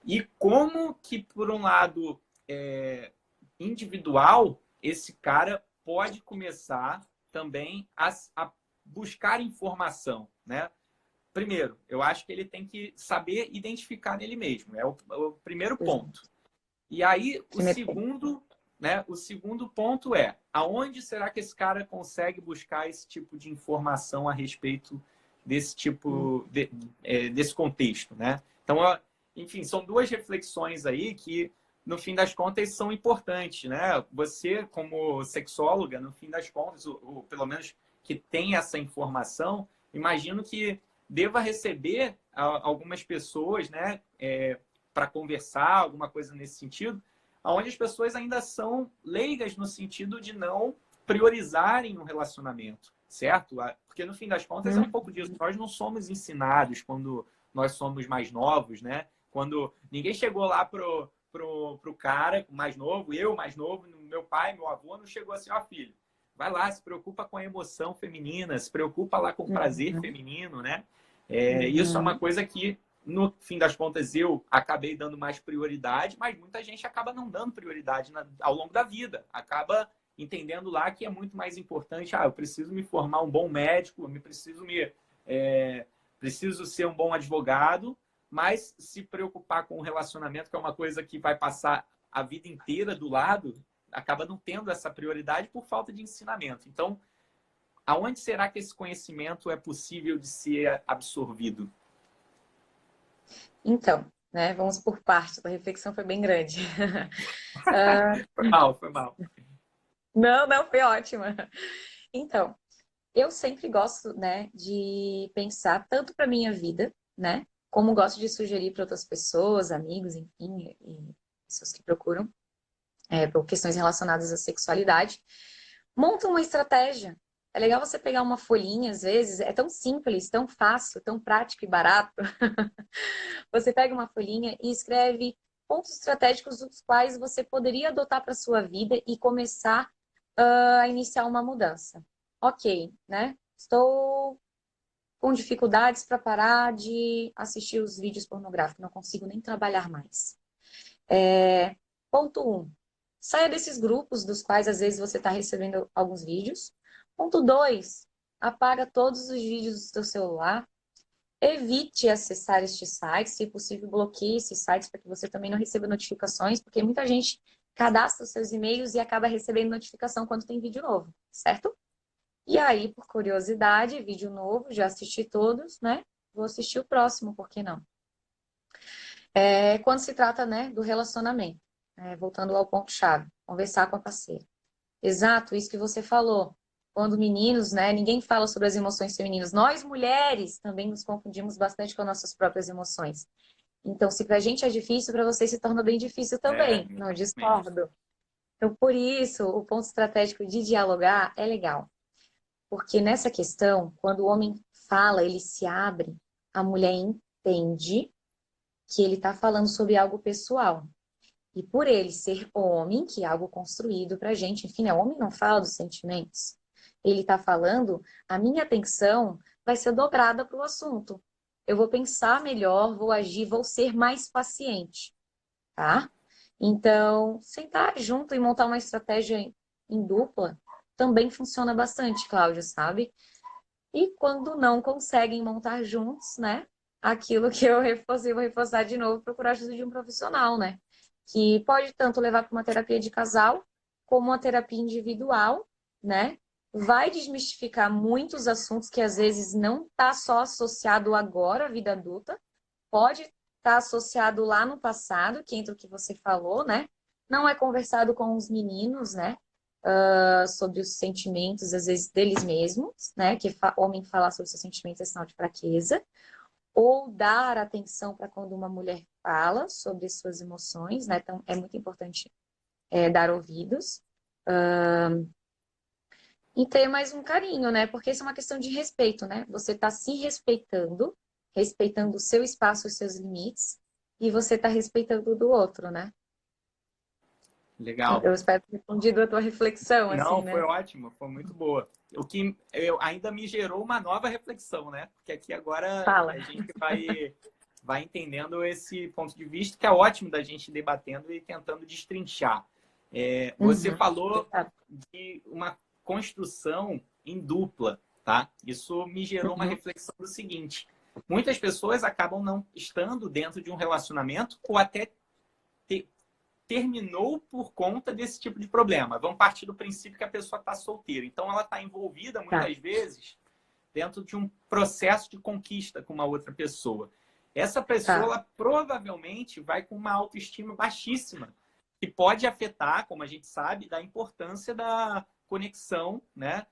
e como que, por um lado individual, esse cara pode começar também a buscar informação, né? Primeiro, eu acho que ele tem que saber identificar nele mesmo, é o primeiro Exato. ponto. E aí, Primeiro ponto. o segundo ponto é, aonde será que esse cara consegue buscar esse tipo de informação a respeito desse tipo, desse contexto, né? Então, enfim, são duas reflexões aí que, no fim das contas, são importantes, né? Você, como sexóloga, no fim das contas, ou pelo menos que tem essa informação, imagino que deva receber algumas pessoas, né, para conversar, alguma coisa nesse sentido, onde as pessoas ainda são leigas no sentido de não priorizarem um relacionamento, certo? Porque no fim das contas é um pouco disso. Nós não somos ensinados quando nós somos mais novos, né? Quando ninguém chegou lá pro cara mais novo, eu mais novo, meu pai, meu avô, não chegou assim, ó, filho, vai lá, se preocupa com a emoção feminina, se preocupa lá com o prazer feminino, né? Isso é uma coisa que, no fim das contas, eu acabei dando mais prioridade, mas muita gente acaba não dando prioridade ao longo da vida. Acaba entendendo lá que é muito mais importante, eu preciso me formar um bom médico, preciso ser um bom advogado, mas se preocupar com o relacionamento, que é uma coisa que vai passar a vida inteira do lado, acaba não tendo essa prioridade por falta de ensinamento. Então, aonde será que esse conhecimento é possível de ser absorvido? Então, né, vamos por partes, a reflexão foi bem grande. Foi mal. Não, não, foi ótima. Então, eu sempre gosto, né, de pensar tanto para minha vida, né, como gosto de sugerir para outras pessoas, amigos, enfim, e pessoas que procuram por questões relacionadas à sexualidade. Monta uma estratégia. É legal você pegar uma folhinha, às vezes, é tão simples, tão fácil, tão prático e barato. Você pega uma folhinha e escreve pontos estratégicos dos quais você poderia adotar para sua vida e começar a iniciar uma mudança. Ok, né? Estou com dificuldades para parar de assistir os vídeos pornográficos, não consigo nem trabalhar mais. Ponto 1. Saia desses grupos dos quais às vezes você está recebendo alguns vídeos. Ponto 2. Apaga todos os vídeos do seu celular. Evite acessar estes sites, se possível, bloqueie esses sites para que você também não receba notificações, porque muita gente cadastra os seus e-mails e acaba recebendo notificação quando tem vídeo novo, certo? E aí, por curiosidade, vídeo novo, já assisti todos, né? Vou assistir o próximo, por que não? Quando se trata, né, do relacionamento, voltando ao ponto-chave, conversar com a parceira. Exato, isso que você falou. Quando meninos, né, ninguém fala sobre as emoções femininas. Nós, mulheres, também nos confundimos bastante com as nossas próprias emoções. Então, se pra gente é difícil, para você se torna bem difícil também. Não discordo. Então, por isso, o ponto estratégico de dialogar é legal. Porque nessa questão, quando o homem fala, ele se abre, a mulher entende que ele está falando sobre algo pessoal. E por ele ser homem, que é algo construído pra gente, enfim, o homem não fala dos sentimentos. Ele está falando, a minha atenção vai ser dobrada para o assunto. Eu vou pensar melhor, vou agir, vou ser mais paciente, tá? Então, sentar junto e montar uma estratégia em dupla também funciona bastante, Cláudia, sabe? E quando não conseguem montar juntos, né? Aquilo que eu reforcei, vou reforçar de novo, procurar ajuda de um profissional, né? Que pode tanto levar para uma terapia de casal, como uma terapia individual, né? Vai desmistificar muitos assuntos que às vezes não está só associado agora à vida adulta, pode estar associado lá no passado, que entra o que você falou, né? Não é conversado com os meninos, né? Sobre os sentimentos, às vezes, deles mesmos, né? Que homem falar sobre seus sentimentos é sinal de fraqueza. Ou dar atenção para quando uma mulher fala sobre suas emoções, né? Então, é muito importante dar ouvidos. E ter mais um carinho, né? Porque isso é uma questão de respeito, né? Você está se respeitando, respeitando o seu espaço, os seus limites, e você está respeitando o do outro, né? Legal. Eu espero ter respondido a tua reflexão, Não, assim, foi né? ótimo, foi muito boa. O que ainda me gerou uma nova reflexão, né? Porque aqui agora Fala. a gente vai entendendo esse ponto de vista, que é ótimo da gente debatendo e tentando destrinchar. Você falou de uma construção em dupla, tá? Isso me gerou uma reflexão do seguinte: muitas pessoas acabam não estando dentro de um relacionamento ou até terminou por conta desse tipo de problema. Vamos partir do princípio que a pessoa está solteira. Então, ela está envolvida, muitas vezes, dentro de um processo de conquista com uma outra pessoa. Essa pessoa, ela provavelmente vai com uma autoestima baixíssima, que pode afetar, como a gente sabe, da importância da conexão, né,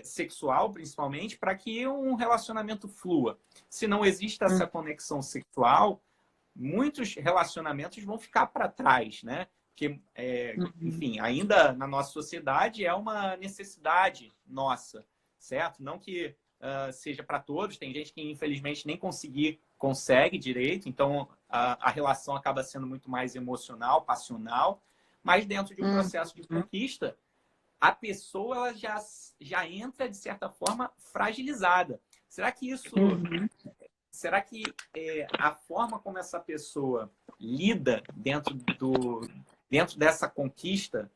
sexual, principalmente, para que um relacionamento flua. Se não existe essa conexão sexual, muitos relacionamentos vão ficar para trás, né? Porque, enfim, ainda na nossa sociedade é uma necessidade nossa, certo? Não que seja para todos, tem gente que infelizmente nem consegue direito, então a relação acaba sendo muito mais emocional, passional, mas dentro de um processo de conquista, a pessoa ela já entra, de certa forma, fragilizada. Será que isso... Será que a forma como essa pessoa lida dentro dessa conquista,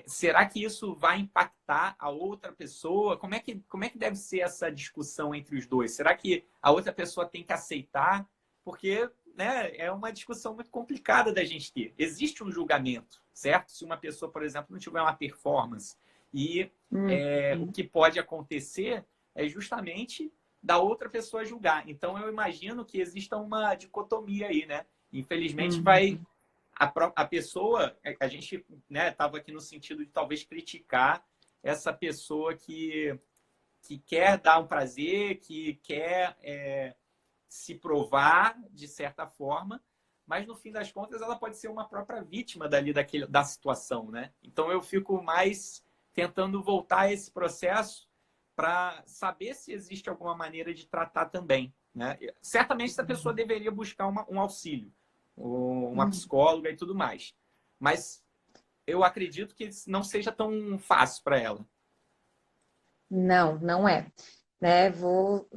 será que isso vai impactar a outra pessoa? Como é que deve ser essa discussão entre os dois? Será que a outra pessoa tem que aceitar? Porque, né, é uma discussão muito complicada da gente ter. Existe um julgamento, certo? Se uma pessoa, por exemplo, não tiver uma performance. E o que pode acontecer é justamente da outra pessoa julgar. Então, eu imagino que exista uma dicotomia aí, né? Infelizmente, a pessoa... A gente, né, estava aqui no sentido de talvez criticar essa pessoa que quer dar um prazer, que quer se provar, de certa forma, mas, no fim das contas, ela pode ser uma própria vítima da situação, né? Então, eu fico mais tentando voltar a esse processo para saber se existe alguma maneira de tratar também, né? Certamente essa pessoa deveria buscar um auxílio, uma psicóloga e tudo mais. Mas eu acredito que não seja tão fácil para ela. Não, não é. Né? Vou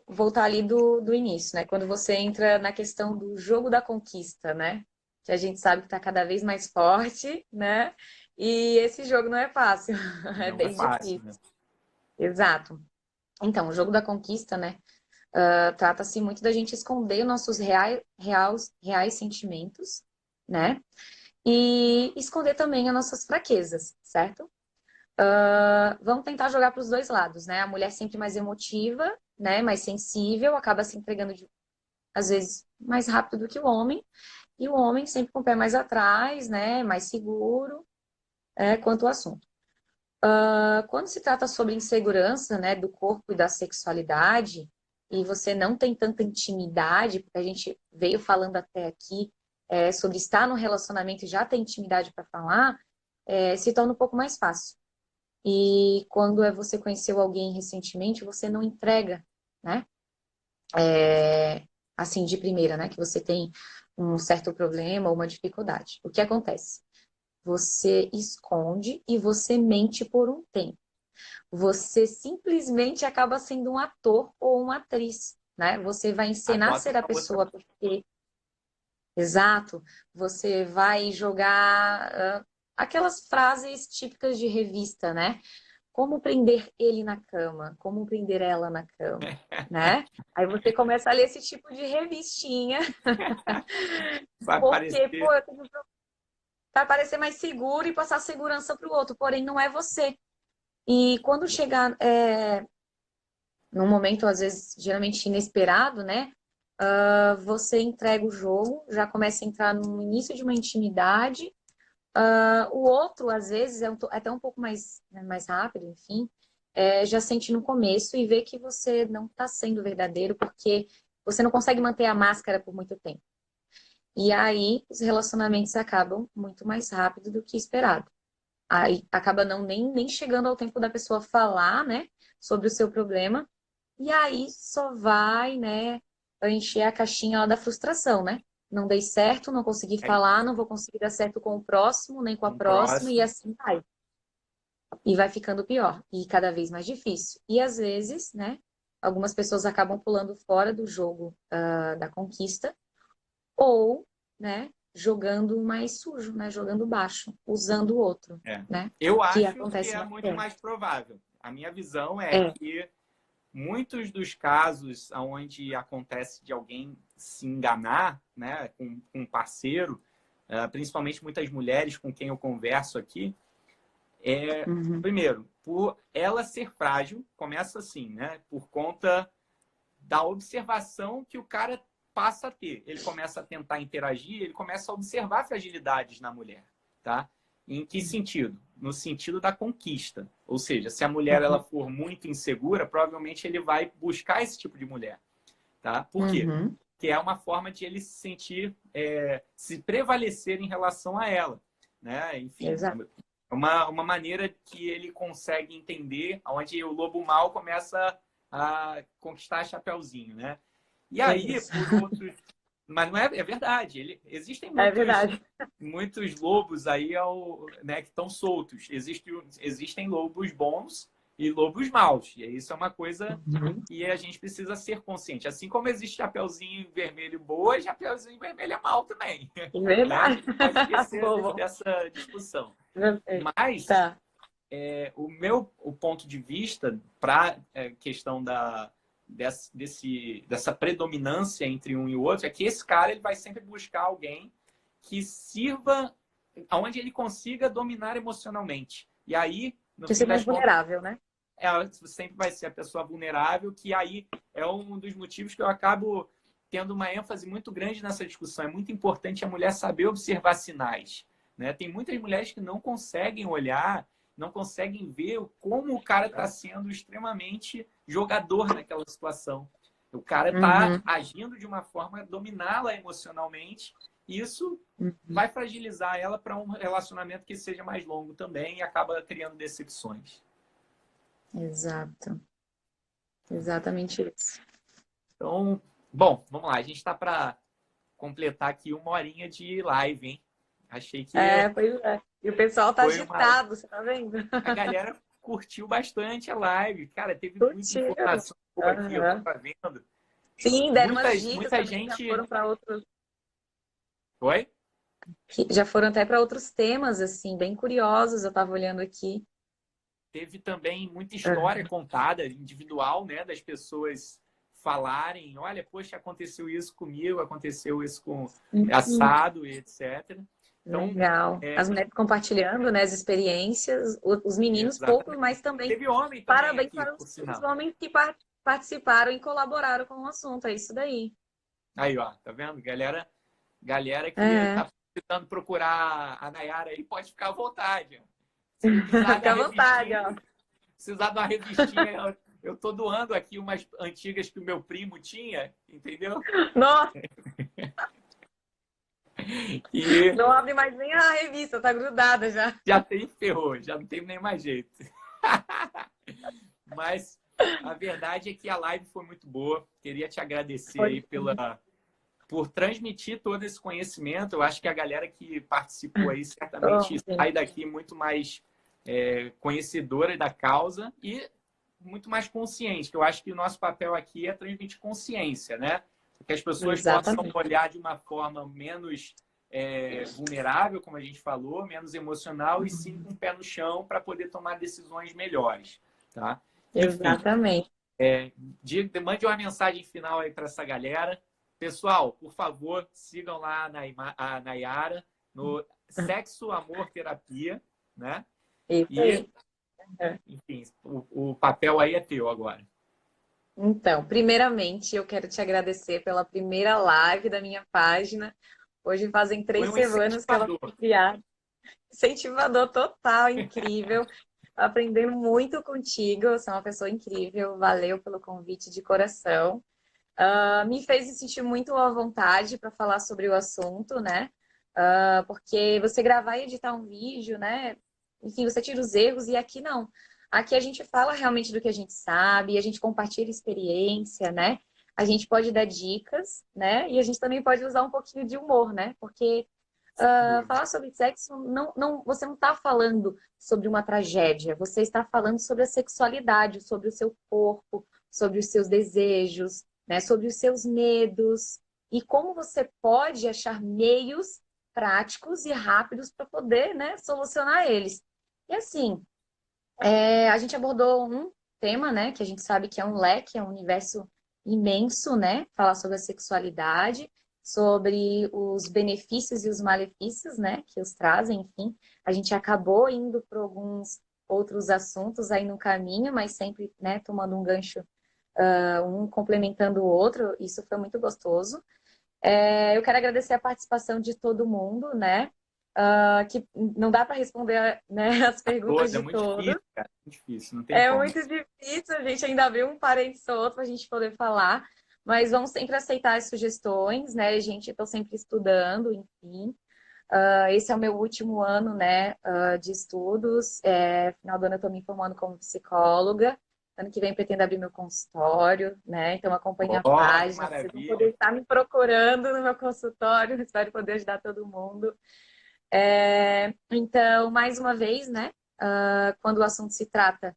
voltar ali do início, né? Quando você entra na questão do jogo da conquista, né? Que a gente sabe que está cada vez mais forte, né? E esse jogo não é fácil, é Não é bem fácil, né? difícil. Exato. Então, o jogo da conquista, né? Trata-se muito da gente esconder nossos reais sentimentos, né? E esconder também as nossas fraquezas, certo? Vamos tentar jogar para os dois lados, né? A mulher sempre mais emotiva, né? Mais sensível, acaba se entregando às vezes mais rápido do que o homem, e o homem sempre com o pé mais atrás, né? Mais seguro, quanto ao assunto. Quando se trata sobre insegurança, né? Do corpo e da sexualidade, e você não tem tanta intimidade, porque a gente veio falando até aqui sobre estar no relacionamento e já ter intimidade para falar, se torna um pouco mais fácil. E quando você conheceu alguém recentemente, você não entrega, né? Assim, de primeira, né? Que você tem um certo problema ou uma dificuldade. O que acontece? Você esconde e você mente por um tempo. Você simplesmente acaba sendo um ator ou uma atriz, né? Você vai encenar Adota ser a uma outra... pessoa porque... Exato. Você vai jogar aquelas frases típicas de revista, né? Como prender ele na cama, como prender ela na cama, né? Aí você começa a ler esse tipo de revistinha, Vai porque, pô, parecer... para parecer mais seguro e passar segurança para o outro, porém não é você. E quando chegar num momento, às vezes, geralmente inesperado, né? Você entrega o jogo, já começa a entrar no início de uma intimidade. O outro, às vezes, é até um pouco mais, né, mais rápido, enfim, já sente no começo e vê que você não está sendo verdadeiro porque você não consegue manter a máscara por muito tempo. E aí, os relacionamentos acabam muito mais rápido do que esperado. Aí acaba não nem chegando ao tempo da pessoa falar, né, sobre o seu problema. E aí só vai, né, encher a caixinha lá da frustração, né? Não dei certo, não consegui falar, não vou conseguir dar certo com o próximo, nem com a Um próxima, e próximo. assim vai. E vai ficando pior, e cada vez mais difícil. E às vezes, né, algumas pessoas acabam pulando fora do jogo da conquista, ou, né, jogando mais sujo, né, jogando baixo, usando o outro, né? Eu Que acho que acontece é muito bastante. mais provável. A minha visão é É, que muitos dos casos onde acontece de alguém se enganar, né, com um parceiro, principalmente muitas mulheres com quem eu converso aqui, Uhum. Primeiro, por ela ser frágil, começa assim, né? Por conta da observação que o cara passa a ter. Ele começa a tentar interagir, ele começa a observar fragilidades na mulher, tá? Em que sentido? No sentido da conquista. Ou seja, se a mulher ela for muito insegura, provavelmente ele vai buscar esse tipo de mulher, tá? Por quê? Uhum. Que é uma forma de ele se sentir, se prevalecer em relação a ela, né? Enfim, Exato. uma maneira que ele consegue entender onde o lobo mau começa a conquistar Chapeuzinho, né? E É aí, isso. por outros... Mas não é, é verdade. Existem É verdade. muitos lobos aí né, que estão soltos. Existem lobos bons e lobos maus. E isso é uma coisa Uhum. que a gente precisa ser consciente. Assim como existe Chapeuzinho Vermelho boa, Chapeuzinho Vermelho é mal também. Né? A Verdade. gente pode esquecer Boa. dessa discussão. Gostei. Mas Tá. o ponto de vista para a questão dessa predominância entre um e o outro é que esse cara ele vai sempre buscar alguém que sirva aonde ele consiga dominar emocionalmente. E aí, no Que fim ser mais das contas, vulnerável, né? sempre vai ser a pessoa vulnerável, que aí é um dos motivos que eu acabo tendo uma ênfase muito grande nessa discussão. É muito importante a mulher saber observar sinais, né? Tem muitas mulheres que não conseguem olhar, não conseguem ver como o cara está sendo extremamente jogador naquela situação. O cara está Uhum. agindo de uma forma a dominá-la emocionalmente, e isso Uhum. vai fragilizar ela para um relacionamento que seja mais longo também e acaba criando decepções. Exato. Exatamente isso. Então, bom, vamos lá. A gente está para completar aqui 1 horinha de live, hein? Achei que Pois é. E o pessoal tá foi uma. agitado, você tá vendo? A galera curtiu bastante a live. Cara, teve muita Curtiram. informação boa aqui, eu Aham. tava vendo. Sim, deram umas dicas Muita também que já gente. foram para outros, Oi? que já foram até para outros temas, assim, bem curiosos. Eu tava olhando aqui. Teve também muita história Aham. contada, individual, né? Das pessoas falarem: olha, poxa, aconteceu isso comigo, aconteceu isso com Uhum. assado e etc. Então, Legal. é, As mulheres compartilhando, né, as experiências, os meninos pouco, exatamente. mas também Teve homem também parabéns aqui, para por os sinal. homens que participaram e colaboraram com o assunto. É isso daí. Aí, ó, tá vendo? Galera que É. tá precisando procurar a Nayara aí, pode ficar à vontade. Se precisar Fica da à vontade, revistinha, ó. precisar de uma revistinha, eu tô doando aqui umas antigas que o meu primo tinha, entendeu? Nossa, E não abre mais nem a revista, tá grudada já. já tem ferrou, já não tem nem mais jeito. Mas a verdade é que a live foi muito boa. Queria te agradecer Foi aí por transmitir todo esse conhecimento. Eu acho que a galera que participou aí certamente bom, sai gente. daqui muito mais conhecedora da causa e muito mais consciente, que eu acho que o nosso papel aqui é transmitir consciência, né? Que as pessoas possam Exatamente. olhar de uma forma menos vulnerável, como a gente falou, menos emocional e sim com o pé no chão para poder tomar decisões melhores, tá? Enfim, Exatamente. mande uma mensagem final aí para essa galera. Pessoal, por favor, sigam lá a Nayara no Sexo, Amor, Terapia, né? Isso E, aí. É. enfim, o papel aí é teu agora. Então, primeiramente, eu quero te agradecer pela primeira live da minha página. Hoje fazem Foi 3 um semanas que ela foi incentivador. criada. Incentivador total, incrível. Aprendendo muito contigo. Você é uma pessoa incrível. Valeu pelo convite de coração. Me fez me sentir muito à vontade para falar sobre o assunto, né? Porque você gravar e editar um vídeo, né? Enfim, você tira os erros e aqui não. Aqui a gente fala realmente do que a gente sabe, a gente compartilha experiência, né? A gente pode dar dicas, né? E a gente também pode usar um pouquinho de humor, né? Porque falar sobre sexo, você não está falando sobre uma tragédia, você está falando sobre a sexualidade, sobre o seu corpo, sobre os seus desejos, né, sobre os seus medos e como você pode achar meios práticos e rápidos para poder, né, solucionar eles. E assim, a gente abordou um tema, né, que a gente sabe que é um leque, é um universo imenso, né, falar sobre a sexualidade. sobre os benefícios e os malefícios, né, que os trazem, enfim. A gente acabou indo para alguns outros assuntos aí no caminho, mas sempre, né, tomando um gancho, um complementando o outro, isso foi muito gostoso. Eu quero agradecer a participação de todo mundo, né, que não dá para responder, né, as perguntas Toda, é de muito todos. difícil, cara. Muito difícil, não tem É como. muito difícil, a gente ainda abriu um parênteses ou outro para a gente poder falar, mas vamos sempre aceitar as sugestões, né, gente? Estou sempre estudando, enfim. Esse é o meu último ano, né, de estudos. Final do ano eu estou me formando como psicóloga. Ano que vem pretendo abrir meu consultório, né? Então acompanhe a Ó, que página. Vocês vão poder maravilha. estar me procurando no meu consultório. Espero poder ajudar todo mundo. Então, mais uma vez, né? Quando o assunto se trata,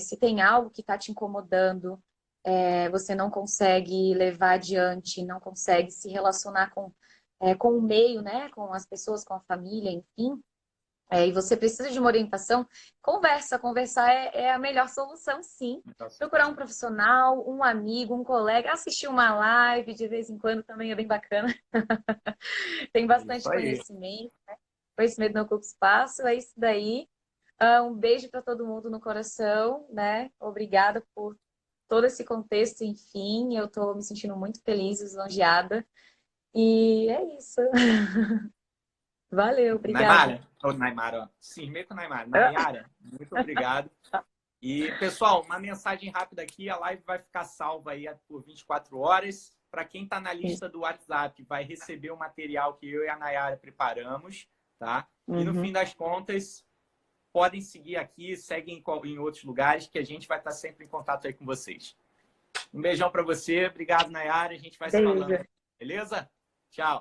se tem algo que está te incomodando, você não consegue levar adiante, não consegue se relacionar com o meio, né? Com as pessoas, com a família, enfim. E você precisa de uma orientação, conversar é a melhor solução, sim. Procurar um profissional, um amigo, um colega, assistir uma live de vez em quando também é bem bacana. Tem É isso bastante aí. conhecimento, né? Conhecimento não ocupa espaço, é isso daí. Um beijo para todo mundo no coração, né? Obrigada por todo esse contexto, enfim. Eu estou me sentindo muito feliz, lisonjeada. E é isso. Valeu, obrigada. Naimara, ou Naimara, ó. Sim, meio com Naimara. Nayara, muito obrigado. E, pessoal, uma mensagem rápida aqui. A live vai ficar salva aí por 24 horas. Para quem está na lista do WhatsApp, vai receber o material que eu e a Nayara preparamos, tá? E no fim Uhum. das contas, podem seguir aqui, seguem em outros lugares, que a gente vai estar sempre em contato aí com vocês. Um beijão para você. Obrigado, Nayara. A gente vai se falando. Beijo. Beleza? Tchau.